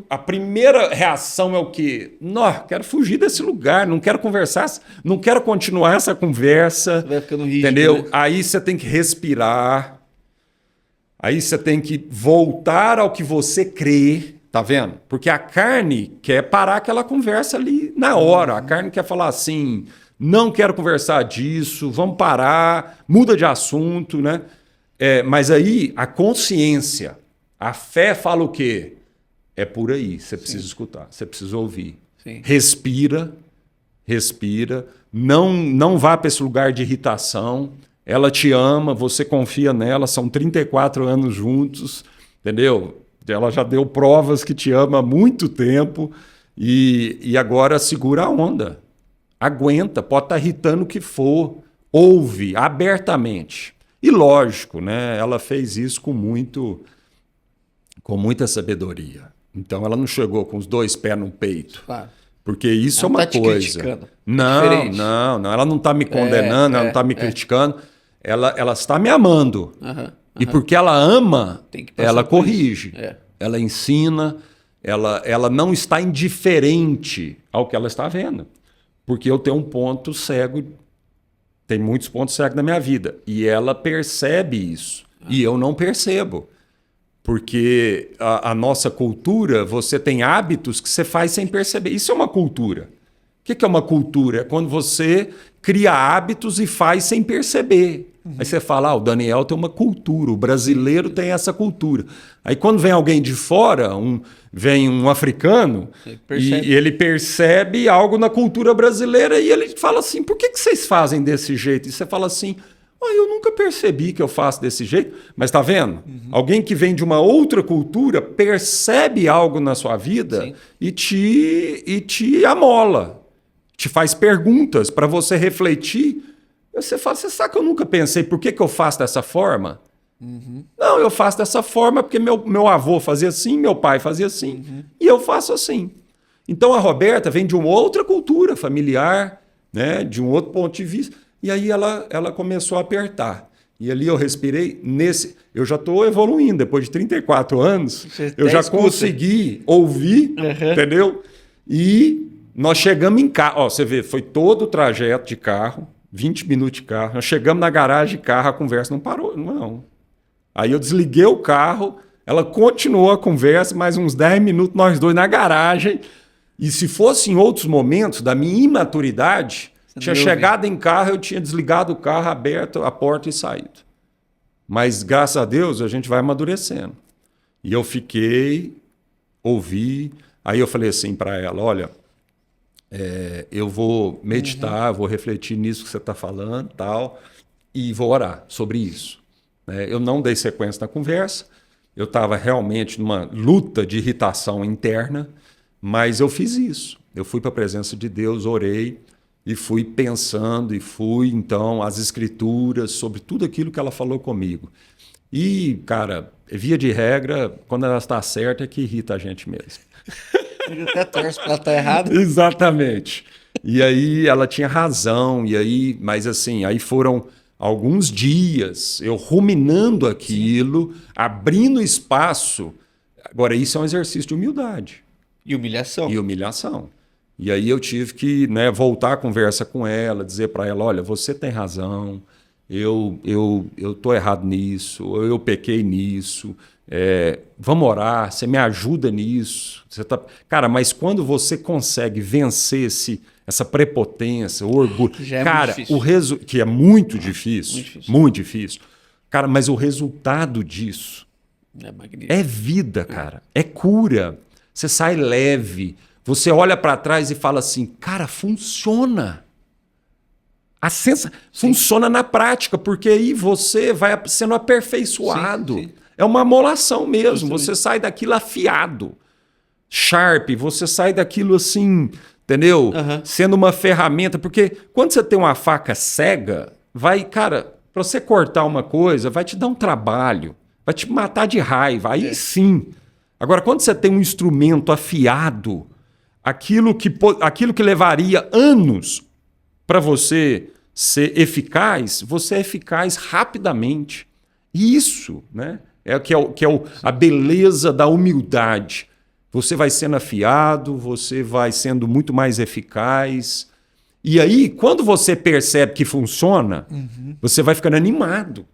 B: a primeira reação é o quê? Não, quero fugir desse lugar, não quero conversar, não quero continuar essa conversa.
A: Você vai ficando rígido,
B: entendeu?
A: Né?
B: Aí você tem que respirar. Aí você tem que voltar ao que você crê, tá vendo? Porque a carne quer parar aquela conversa ali na hora. A carne quer falar assim, não quero conversar disso, vamos parar, muda de assunto, né? Mas aí a consciência, a fé fala o quê? É por aí, você precisa escutar, você precisa ouvir.
A: Sim.
B: Respira, não vá para esse lugar de irritação. Ela te ama, você confia nela, são 34 anos juntos, entendeu? Ela já deu provas que te ama há muito tempo e agora segura a onda. Aguenta, pode estar irritando o que for, ouve abertamente. E lógico, né? Ela fez isso com muita sabedoria. Então ela não chegou com os 2 pés no peito. Claro. Porque isso ela é uma coisa. Não, ela não está me condenando, ela não está me criticando. Ela está me amando. E porque ela ama, ela corrige. Ela ensina, ela não está indiferente ao que ela está vendo. Porque eu tenho um ponto cego, tem muitos pontos cegos na minha vida. E ela percebe isso. E eu não percebo. Porque a nossa cultura, você tem hábitos que você faz sem perceber. Isso é uma cultura. O que é uma cultura? É quando você cria hábitos e faz sem perceber. Aí você fala, o Daniel tem uma cultura, o brasileiro tem essa cultura. Aí quando vem alguém de fora, vem um africano, e ele percebe algo na cultura brasileira e ele fala assim, por que vocês fazem desse jeito? E você fala assim, eu nunca percebi que eu faço desse jeito. Mas está vendo? Alguém que vem de uma outra cultura percebe algo na sua vida e te amola. Te faz perguntas para você refletir. Você fala, você sabe que eu nunca pensei por que eu faço dessa forma? Não, eu faço dessa forma porque meu avô fazia assim, meu pai fazia assim, e eu faço assim. Então a Roberta vem de uma outra cultura familiar, né, de um outro ponto de vista. E aí ela começou a apertar. E ali eu respirei eu já estou evoluindo, depois de 34 anos, eu já consegui ouvir, entendeu? E nós chegamos em casa. Você vê, foi todo o trajeto de carro, 20 minutos de carro. Nós chegamos na garagem de carro, a conversa não parou, não. Aí eu desliguei o carro, ela continuou a conversa, mais uns 10 minutos, nós dois na garagem. E se fosse em outros momentos da minha imaturidade, tinha chegado em carro, eu tinha desligado o carro, aberto a porta e saído. Mas, graças a Deus, a gente vai amadurecendo. E eu ouvi, aí eu falei assim para ela, olha, eu vou meditar, vou refletir nisso que você está falando, tal, e vou orar sobre isso. Eu não dei sequência na conversa, eu estava realmente numa luta de irritação interna, mas eu fiz isso. Eu fui para a presença de Deus, orei, e fui pensando, então, as escrituras, sobre tudo aquilo que ela falou comigo. E, cara, via de regra, quando ela está certa, é que irrita a gente mesmo.
A: Ele até torce para ela estar errado.
B: Exatamente. E aí ela tinha razão, mas assim, aí foram alguns dias eu ruminando aquilo, abrindo espaço. Agora, isso é um exercício de humildade.
A: E humilhação.
B: E aí eu tive que, voltar a conversa com ela, dizer para ela, olha, você tem razão, eu tô errado nisso, eu pequei nisso, vamos orar, você me ajuda nisso. Cara, mas quando você consegue vencer essa prepotência, o orgulho, cara, que é muito difícil, muito difícil. Cara, mas o resultado disso é vida, cara, é cura. Você sai leve. Você olha para trás e fala assim, cara, funciona. Funciona na prática, porque aí você vai sendo aperfeiçoado. Sim. É uma amolação mesmo. Você sai daquilo afiado, sharp, você sai daquilo assim, entendeu? Sendo uma ferramenta. Porque quando você tem uma faca cega, para você cortar uma coisa, vai te dar um trabalho, vai te matar de raiva. Aí sim. Agora, quando você tem um instrumento afiado, aquilo que levaria anos para você ser eficaz, você é eficaz rapidamente. E isso, a beleza da humildade. Você vai sendo afiado, você vai sendo muito mais eficaz. E aí, quando você percebe que funciona, você vai ficando animado.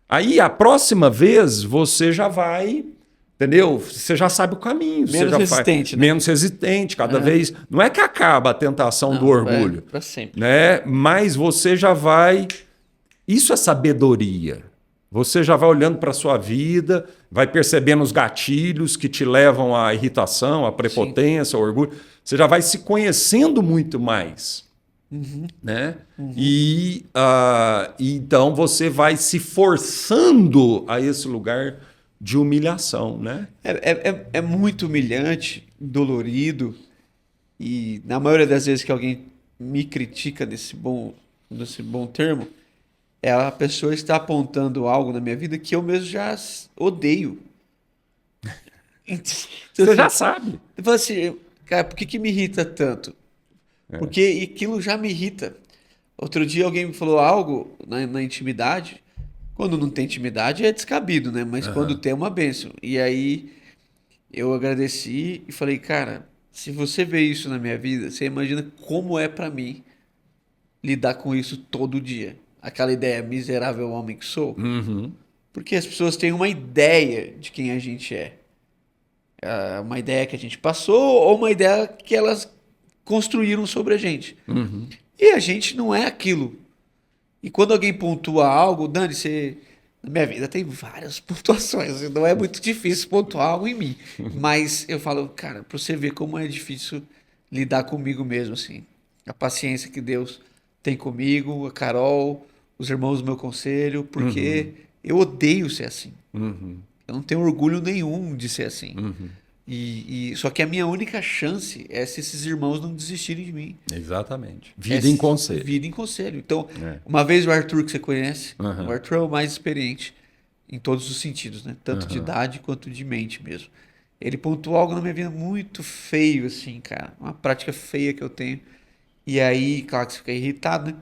B: Aí, a próxima vez, você já vai... Entendeu? Você já sabe o caminho.
A: Menos resistente,
B: menos resistente, cada vez. Não é que acaba a tentação do orgulho.
A: Para sempre.
B: Mas você já vai. Isso é sabedoria. Você já vai olhando para a sua vida, vai percebendo os gatilhos que te levam à irritação, à prepotência, ao orgulho. Você já vai se conhecendo muito mais. E então você vai se forçando a esse lugar de humilhação,
A: É muito humilhante, dolorido, e na maioria das vezes que alguém me critica nesse bom termo, a pessoa está apontando algo na minha vida que eu mesmo já odeio.
B: Você já sabe.
A: Eu falo assim, cara, por que me irrita tanto? Porque aquilo já me irrita. Outro dia alguém me falou algo na intimidade. Quando não tem intimidade é descabido, né? Mas quando tem é uma bênção. E aí eu agradeci e falei, cara, se você vê isso na minha vida, você imagina como é pra mim lidar com isso todo dia. Aquela ideia, miserável homem que sou. Porque as pessoas têm uma ideia de quem a gente é. Uma ideia que a gente passou ou uma ideia que elas construíram sobre a gente. E a gente não é aquilo. E quando alguém pontua algo, Dani, você... Na minha vida tem várias pontuações, não é muito difícil pontuar algo em mim. Mas eu falo, cara, pra você ver como é difícil lidar comigo mesmo, assim. A paciência que Deus tem comigo, a Carol, os irmãos do meu conselho, porque eu odeio ser assim. Eu não tenho orgulho nenhum de ser assim. Só que a minha única chance é se esses irmãos não desistirem de mim.
B: Exatamente. Vida em conselho.
A: Vida em conselho. Então, uma vez o Arthur, que você conhece, o Arthur é o mais experiente em todos os sentidos, né? Tanto de idade quanto de mente mesmo. Ele pontuou algo na minha vida muito feio, assim, cara. Uma prática feia que eu tenho. E aí, claro que você fica irritado, né?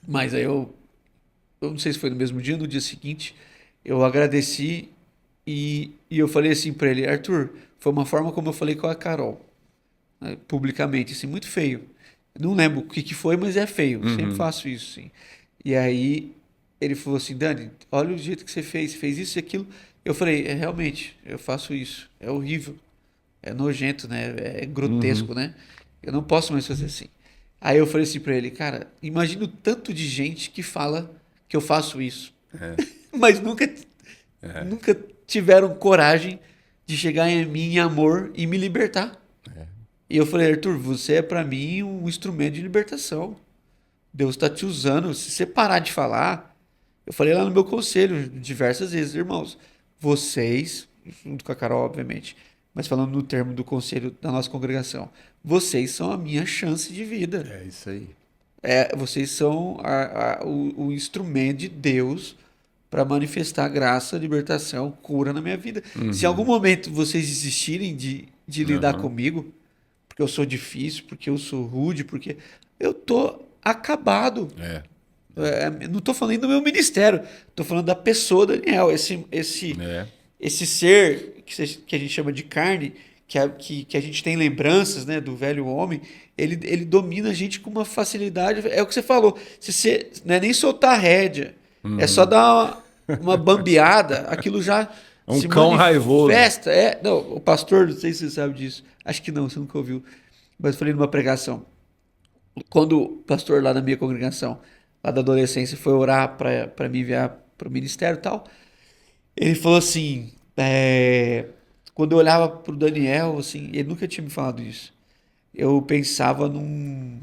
A: Mas aí eu não sei se foi no mesmo dia, no dia seguinte, eu agradeci e eu falei assim pra ele, Arthur, foi uma forma como eu falei com a Carol, né, publicamente, assim, muito feio. Não lembro o que foi, mas é feio. Sempre faço isso, sim. E aí ele falou assim, Dani, olha o jeito que você fez isso e aquilo. Eu falei, realmente, eu faço isso. É horrível. É nojento, né? É grotesco, né? Eu não posso mais fazer assim. Aí eu falei assim pra ele, cara, imagina o tanto de gente que fala que eu faço isso. Mas nunca tiveram coragem de chegar em mim em amor e me libertar. E eu falei, Arthur, você é pra mim um instrumento de libertação. Deus está te usando. Se você parar de falar, eu falei lá no meu conselho diversas vezes, irmãos, vocês, junto com a Carol, obviamente, mas falando no termo do conselho da nossa congregação, vocês são a minha chance de vida.
B: É isso aí.
A: Vocês são o instrumento de Deus para manifestar graça, libertação, cura na minha vida. Se em algum momento vocês desistirem de lidar comigo, porque eu sou difícil, porque eu sou rude, porque eu tô acabado. Não estou falando do meu ministério, estou falando da pessoa Daniel, esse ser que a gente chama de carne, que a gente tem lembranças, né, do velho homem, ele domina a gente com uma facilidade. É o que você falou, se você não é nem soltar a rédea, é só dar uma bambeada, aquilo já
B: se cão raivoso.
A: Não, o pastor, não sei se você sabe disso, acho que não, você nunca ouviu, mas eu falei numa pregação, quando o pastor lá da minha congregação, lá da adolescência, foi orar para me enviar para o ministério e tal, ele falou assim, quando eu olhava para o Daniel, assim, ele nunca tinha me falado isso, eu pensava num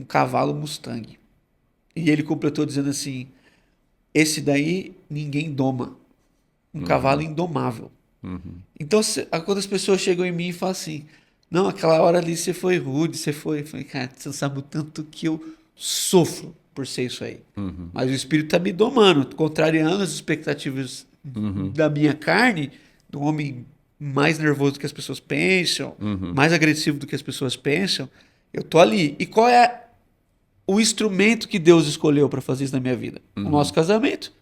A: cavalo Mustang. E ele completou dizendo assim, esse daí ninguém doma, um cavalo indomável. Então, quando as pessoas chegam em mim e falam assim, não, aquela hora ali você foi rude, eu falei, cara, você não sabe o tanto que eu sofro por ser isso aí. Mas o Espírito está me domando, contrariando as expectativas da minha carne, do homem mais nervoso do que as pessoas pensam, mais agressivo do que as pessoas pensam. Eu tô ali. E qual é o instrumento que Deus escolheu para fazer isso na minha vida? O nosso casamento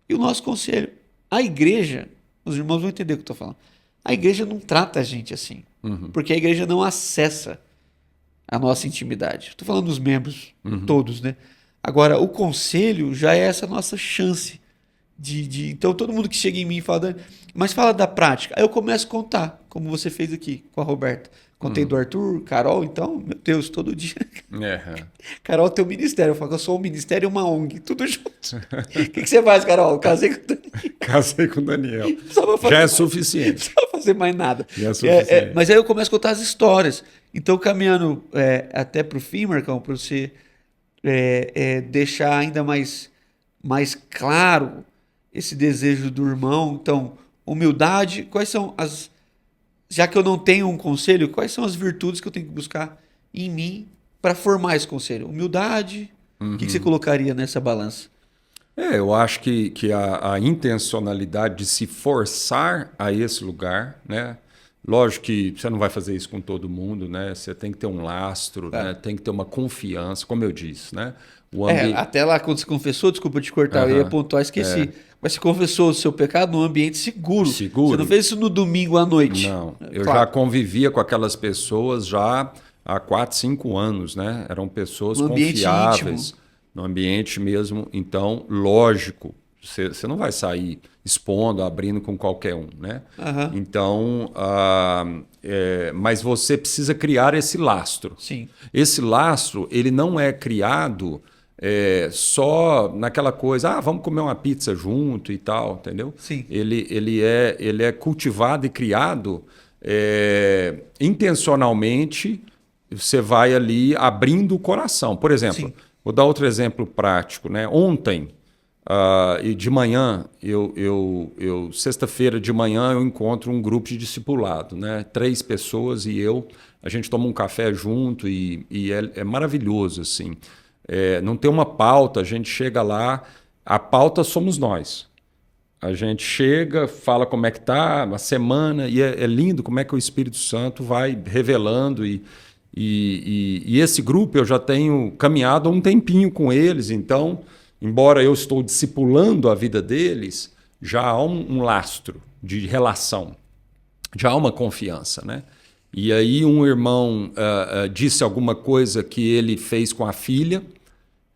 A: e o nosso conselho. A igreja, os irmãos vão entender o que eu estou falando. A igreja não trata a gente assim, porque a igreja não acessa a nossa intimidade. Estou falando dos membros, todos, né? Agora, o conselho já é essa nossa chance então, todo mundo que chega em mim e fala, mas fala da prática. Aí eu começo a contar, como você fez aqui com a Roberta. Contei do Arthur, Carol, então, meu Deus, todo dia. Carol, teu ministério. Eu falo que eu sou um ministério e uma ONG, tudo junto. O que você faz, Carol? Eu casei com o Daniel.
B: Casei com o Daniel. Já é suficiente.
A: Não precisava fazer mais nada.
B: Já é suficiente.
A: Mas aí eu começo a contar as histórias. Então, caminhando até para o fim, Marcão, para você deixar ainda mais claro esse desejo do irmão. Então, humildade, quais são já que eu não tenho um conselho, quais são as virtudes que eu tenho que buscar em mim para formar esse conselho? Humildade, o que você colocaria nessa balança?
B: Eu acho que a intencionalidade de se forçar a esse lugar, né? Lógico que você não vai fazer isso com todo mundo, né? Você tem que ter um lastro, né? Tem que ter uma confiança, como eu disse, né?
A: Até lá, quando você confessou, desculpa te cortar, eu ia pontuar, esqueci. Mas você confessou o seu pecado num ambiente seguro. Você não fez isso no domingo à noite.
B: Não, eu já convivia com aquelas pessoas já há 4, 5 anos, né? Eram pessoas confiáveis, no ambiente mesmo. Então, lógico, Você não vai sair expondo, abrindo com qualquer um, né?
A: Aham.
B: Então, mas você precisa criar esse lastro.
A: Sim.
B: Esse lastro, ele não é criado só naquela coisa, vamos comer uma pizza junto e tal, entendeu?
A: Sim.
B: Ele é cultivado e criado intencionalmente. Você vai ali abrindo o coração. Por exemplo,
A: Sim.
B: vou dar outro exemplo prático, né? Ontem, e de manhã, sexta-feira de manhã, eu encontro um grupo de discipulado, né? 3 pessoas e eu, a gente toma um café junto e é maravilhoso, assim. Não tem uma pauta, a gente chega lá, a pauta somos nós. A gente chega, fala como é que tá a semana, e é lindo como é que o Espírito Santo vai revelando. E esse grupo eu já tenho caminhado há um tempinho com eles, então, embora eu estou discipulando a vida deles, já há um lastro de relação, já há uma confiança, né? E aí um irmão disse alguma coisa que ele fez com a filha.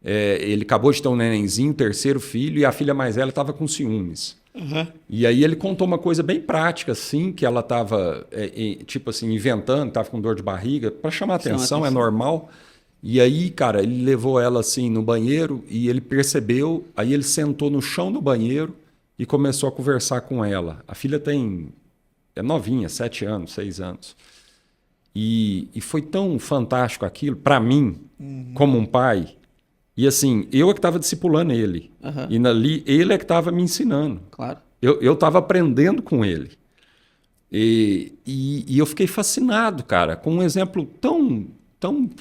B: Ele acabou de ter um nenenzinho, 3º filho, e a filha mais velha estava com ciúmes.
A: Uhum.
B: E aí ele contou uma coisa bem prática, assim, que ela estava, tipo assim, inventando, estava com dor de barriga, para chamar atenção, é normal. E aí, cara, ele levou ela assim no banheiro e ele percebeu, aí ele sentou no chão do banheiro e começou a conversar com ela. A filha é novinha, 7 anos, 6 anos. E foi tão fantástico aquilo, para mim, como um pai. E assim, eu é que estava discipulando ele.
A: Uhum.
B: E ali, ele é que estava me ensinando.
A: Claro.
B: Eu estava aprendendo com ele. E eu fiquei fascinado, cara, com um exemplo tão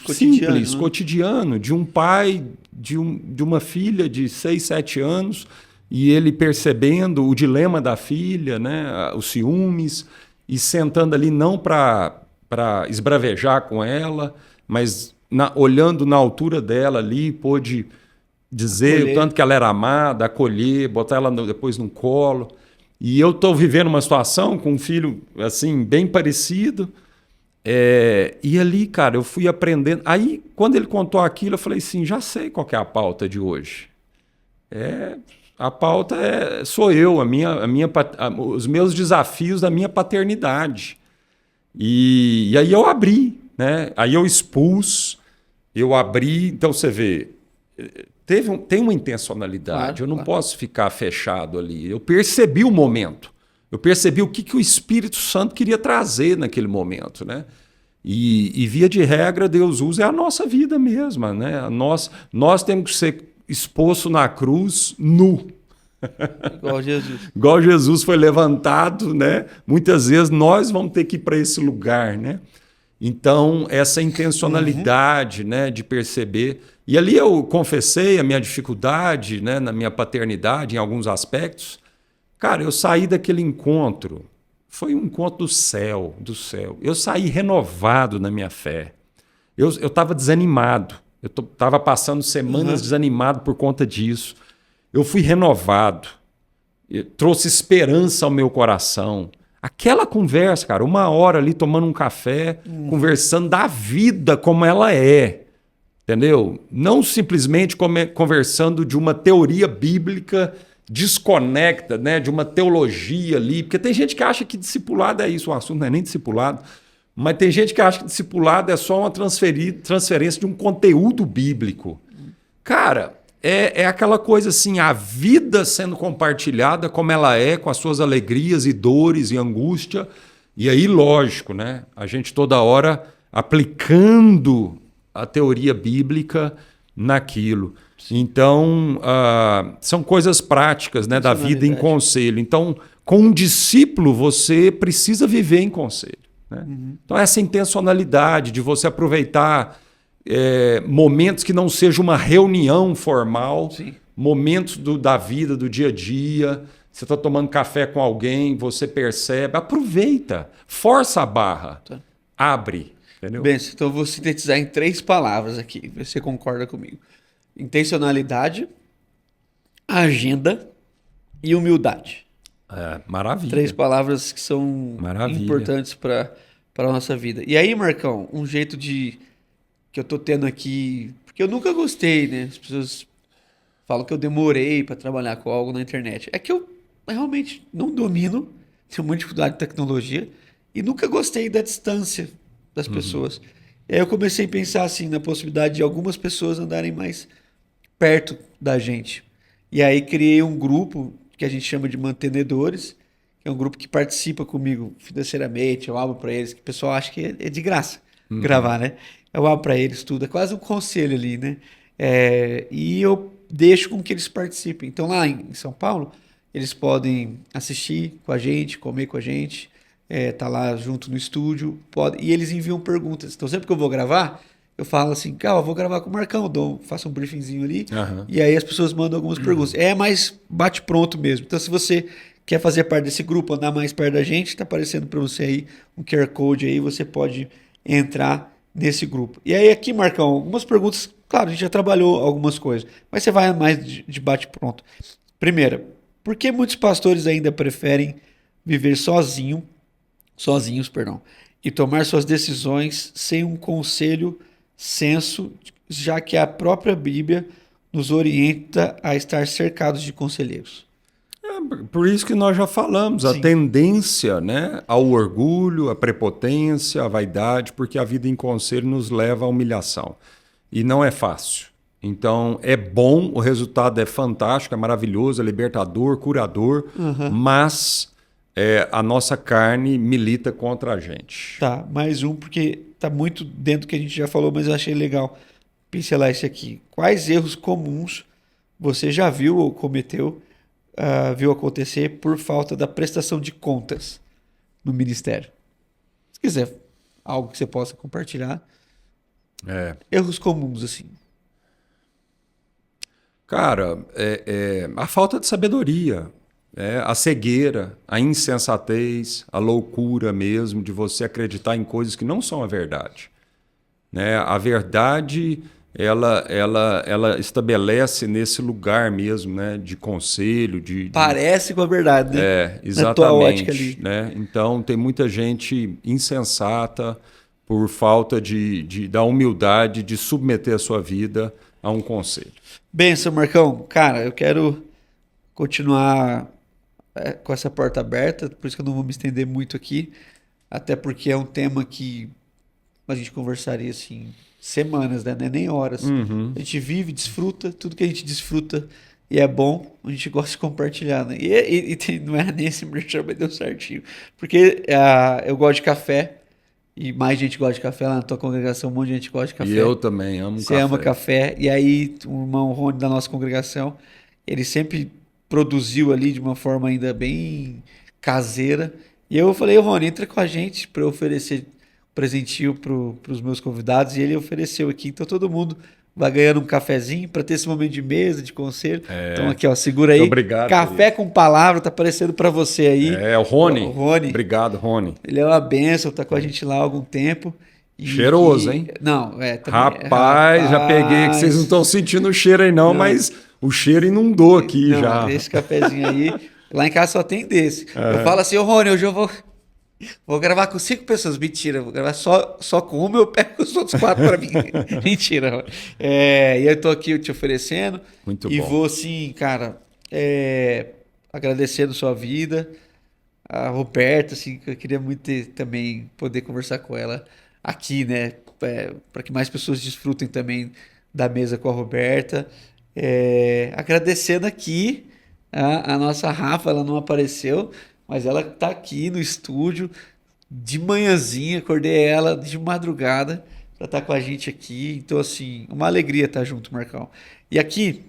B: simples,
A: né?
B: cotidiano, de um pai, de uma filha de 6, 7 anos, e ele percebendo o dilema da filha, né, os ciúmes, e sentando ali não para esbravejar com ela, mas olhando na altura dela ali, pôde dizer o tanto que ela era amada, acolher, botar ela depois no colo. E eu estou vivendo uma situação com um filho assim bem parecido. E ali, cara, eu fui aprendendo. Aí, quando ele contou aquilo, eu falei assim, já sei qual que é a pauta de hoje. A pauta sou eu, os meus desafios da minha paternidade. E aí eu abri, né? Aí eu expus, eu abri. Então você vê, tem uma intencionalidade.
A: Claro,
B: eu não posso ficar fechado ali. Eu percebi o momento. Eu percebi o que o Espírito Santo queria trazer naquele momento, né? E via de regra, Deus usa a nossa vida mesma, né? Nós temos que ser exposto na cruz nu.
A: Igual Jesus.
B: Igual Jesus foi levantado, né? Muitas vezes nós vamos ter que ir para esse lugar, né? Então, essa intencionalidade, né, de perceber. E ali eu confessei a minha dificuldade, né, na minha paternidade, em alguns aspectos. Cara, eu saí daquele encontro. Foi um encontro do céu, do céu. Eu saí renovado na minha fé. Eu estava desanimado. Eu estava passando semanas desanimado por conta disso. Eu fui renovado. Eu trouxe esperança ao meu coração. Aquela conversa, cara, 1 hora ali tomando um café, conversando da vida como ela é. Entendeu? Não simplesmente conversando de uma teoria bíblica desconecta, né, de uma teologia ali, porque tem gente que acha que discipulado é isso, o assunto não é nem discipulado, mas tem gente que acha que discipulado é só uma transferência de um conteúdo bíblico. Cara, é aquela coisa assim, a vida sendo compartilhada como ela é, com as suas alegrias e dores e angústia, e aí, lógico, né, a gente toda hora aplicando a teoria bíblica naquilo. Então, são coisas práticas, né, da vida em conselho. Então, com um discípulo, você precisa viver em conselho, né? Então, essa intencionalidade de você aproveitar momentos que não seja uma reunião formal, momentos da vida, do dia a dia. Você está tomando café com alguém, você percebe, aproveita, força a barra, abre. Entendeu?
A: Bem, então eu vou sintetizar em 3 palavras aqui, ver se você concorda comigo. Intencionalidade, agenda e humildade.
B: Maravilha.
A: 3 palavras que são importantes para a nossa vida. E aí, Marcão, um jeito que eu tô tendo aqui, porque eu nunca gostei, né? As pessoas Falo que eu demorei para trabalhar com algo na internet. É que eu realmente não domino, tenho muita dificuldade de tecnologia e nunca gostei da distância das pessoas. E aí eu comecei a pensar assim na possibilidade de algumas pessoas andarem mais perto da gente. E aí criei um grupo que a gente chama de mantenedores, que é um grupo que participa comigo financeiramente, eu abro para eles, que o pessoal acha que é de graça gravar, né? Eu abro para eles tudo, é quase um conselho ali, né? E eu deixo com que eles participem. Então lá em São Paulo, eles podem assistir com a gente, comer com a gente, tá lá junto no estúdio, e eles enviam perguntas. Então sempre que eu vou gravar, eu falo assim, cara, eu vou gravar com o Marcão, faço um briefingzinho ali, e aí as pessoas mandam algumas perguntas. É mais bate-pronto mesmo. Então se você quer fazer parte desse grupo, andar mais perto da gente, tá aparecendo para você aí um QR Code aí, você pode entrar nesse grupo. E aí aqui, Marcão, algumas perguntas, claro, a gente já trabalhou algumas coisas, mas você vai mais de bate-pronto. Primeira, por que muitos pastores ainda preferem viver sozinhos, e tomar suas decisões sem um conselho senso, já que a própria Bíblia nos orienta a estar cercados de conselheiros?
B: Por isso que nós já falamos, a
A: Sim.
B: tendência, né, ao orgulho, à prepotência, à vaidade, porque a vida em conselho nos leva à humilhação. E não é fácil. Então, é bom, o resultado é fantástico, é maravilhoso, é libertador, curador, mas a nossa carne milita contra a gente.
A: Tá, mais um, porque tá muito dentro do que a gente já falou, mas eu achei legal pincelar esse aqui. Quais erros comuns você já viu ou cometeu, viu acontecer por falta da prestação de contas no ministério? Se quiser algo que você possa compartilhar. Erros comuns, assim.
B: Cara, a falta de sabedoria, a cegueira, a insensatez, a loucura mesmo de você acreditar em coisas que não são a verdade. Né? A verdade, ela estabelece nesse lugar mesmo, né, de conselho,
A: Parece com a verdade, né?
B: exatamente.
A: Na tua ótica ali.
B: Né? Então, tem muita gente insensata por falta da humildade de submeter a sua vida a um conselho.
A: Benção, Marcão. Cara, eu quero continuar com essa porta aberta, por isso que eu não vou me estender muito aqui, até porque é um tema que a gente conversaria assim semanas, né? Não é nem horas. A gente vive, desfruta, tudo que a gente desfruta e é bom, a gente gosta de compartilhar, né? Não era nem esse merchan, mas deu certinho. Porque eu gosto de café, e mais gente gosta de café lá na tua congregação, um monte de gente gosta de café.
B: E eu também amo
A: café. Você ama café. E aí, o irmão Rony da nossa congregação, ele sempre produziu ali de uma forma ainda bem caseira. E eu falei, Rony, entra com a gente para eu oferecer presentinho para os meus convidados. E ele ofereceu aqui. Então, todo mundo vai ganhando um cafezinho para ter esse momento de mesa, de conselho. Então, aqui, ó, segura aí.
B: Obrigado.
A: Café com palavra, tá aparecendo para você aí.
B: O Rony.
A: O Rony.
B: Obrigado, Rony.
A: Ele é uma bênção, tá com a gente lá há algum tempo.
B: Cheiroso, hein?
A: Não, também,
B: rapaz, já peguei, que vocês não estão sentindo o cheiro aí não, mas o cheiro inundou aqui já.
A: Esse cafezinho aí, lá em casa só tem desse. Eu falo assim, ô Rony, hoje eu vou gravar com 5 pessoas. Mentira, vou gravar só com uma, eu pego os outros 4 para mim. Mentira, Rony. E eu tô aqui te oferecendo.
B: Muito
A: e
B: bom.
A: Vou assim, cara, agradecendo sua vida. A Roberta, assim, que eu queria muito também poder conversar com ela aqui, né? Para que mais pessoas desfrutem também da mesa com a Roberta. Agradecendo aqui a nossa Rafa, ela não apareceu, mas ela está aqui no estúdio de manhãzinha, acordei ela de madrugada para estar com a gente aqui. Então, assim, uma alegria estar junto, Marcão. E aqui,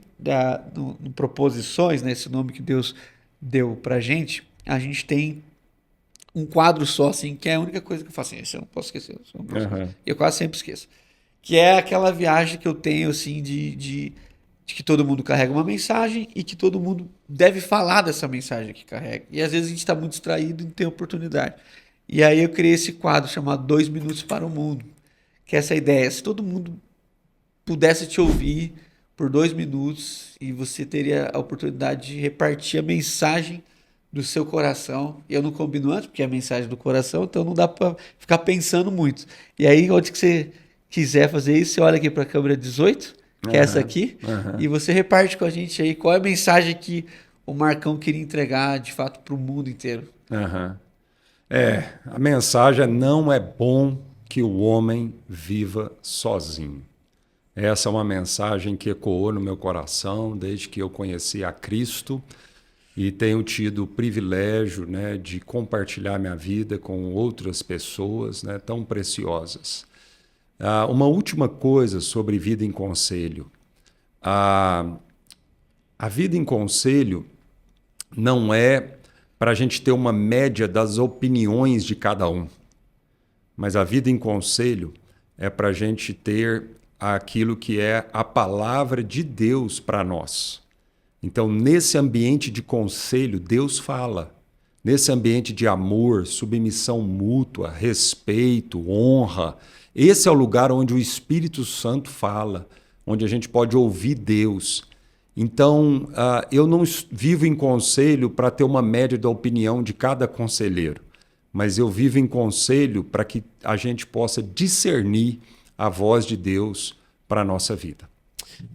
A: no Proposições, né, esse nome que Deus deu pra gente, a gente tem um quadro só, assim, que é a única coisa que eu faço assim, esse eu não posso esquecer. Eu quase sempre esqueço. Que é aquela viagem que eu tenho, assim, de que todo mundo carrega uma mensagem e que todo mundo deve falar dessa mensagem que carrega. E às vezes a gente está muito distraído e não tem oportunidade. E aí eu criei esse quadro chamado 2 Minutos para o Mundo, que é essa ideia. Se todo mundo pudesse te ouvir por 2 minutos e você teria a oportunidade de repartir a mensagem do seu coração. Eu não combino antes, porque é a mensagem do coração, então não dá para ficar pensando muito. E aí, onde que você quiser fazer isso, você olha aqui para a câmera 18 que é essa aqui, e você reparte com a gente aí qual é a mensagem que o Marcão queria entregar, de fato, para o mundo inteiro.
B: A mensagem é: não é bom que o homem viva sozinho. Essa é uma mensagem que ecoou no meu coração desde que eu conheci a Cristo e tenho tido o privilégio, né, de compartilhar minha vida com outras pessoas, né, tão preciosas. Uma última coisa sobre vida em conselho. A vida em conselho não é para a gente ter uma média das opiniões de cada um, mas a vida em conselho é para a gente ter aquilo que é a palavra de Deus para nós. Então, nesse ambiente de conselho, Deus fala. Nesse ambiente de amor, submissão mútua, respeito, honra, esse é o lugar onde o Espírito Santo fala, onde a gente pode ouvir Deus. Então, eu não vivo em conselho para ter uma média da opinião de cada conselheiro, mas eu vivo em conselho para que a gente possa discernir a voz de Deus para a nossa vida.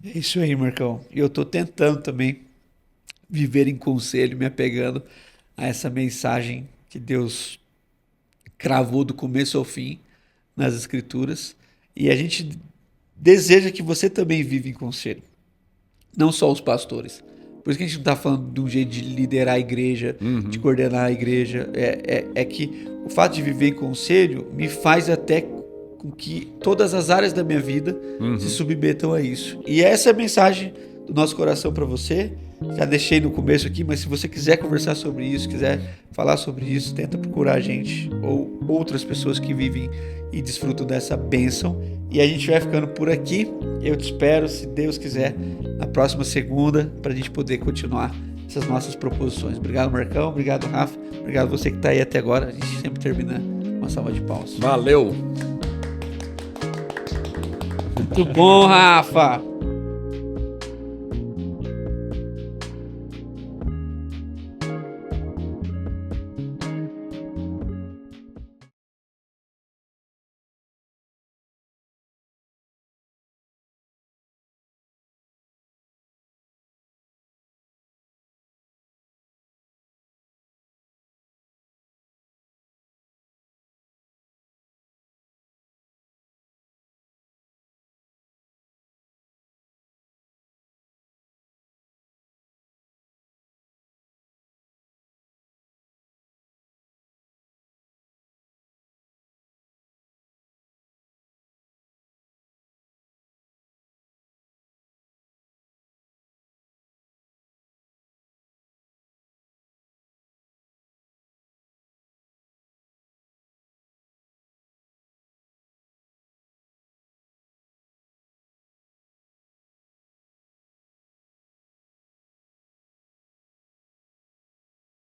A: É isso aí, Marcão. E eu estou tentando também viver em conselho, me apegando a essa mensagem que Deus cravou do começo ao fim nas Escrituras. E a gente deseja que você também viva em conselho. Não só os pastores. Por isso que a gente não está falando de um jeito de liderar a igreja, de coordenar a igreja. É que o fato de viver em conselho me faz até com que todas as áreas da minha vida se submetam a isso. E essa é a mensagem do nosso coração para você. Já deixei no começo aqui, mas se você quiser conversar sobre isso, quiser falar sobre isso, tenta procurar a gente ou outras pessoas que vivem e desfrutam dessa bênção. E a gente vai ficando por aqui. Eu te espero, se Deus quiser, na próxima segunda, para a gente poder continuar essas nossas proposições. Obrigado, Marcão. Obrigado, Rafa. Obrigado você que está aí até agora. A gente sempre termina uma salva de palmas.
B: Valeu!
A: Muito bom, Rafa!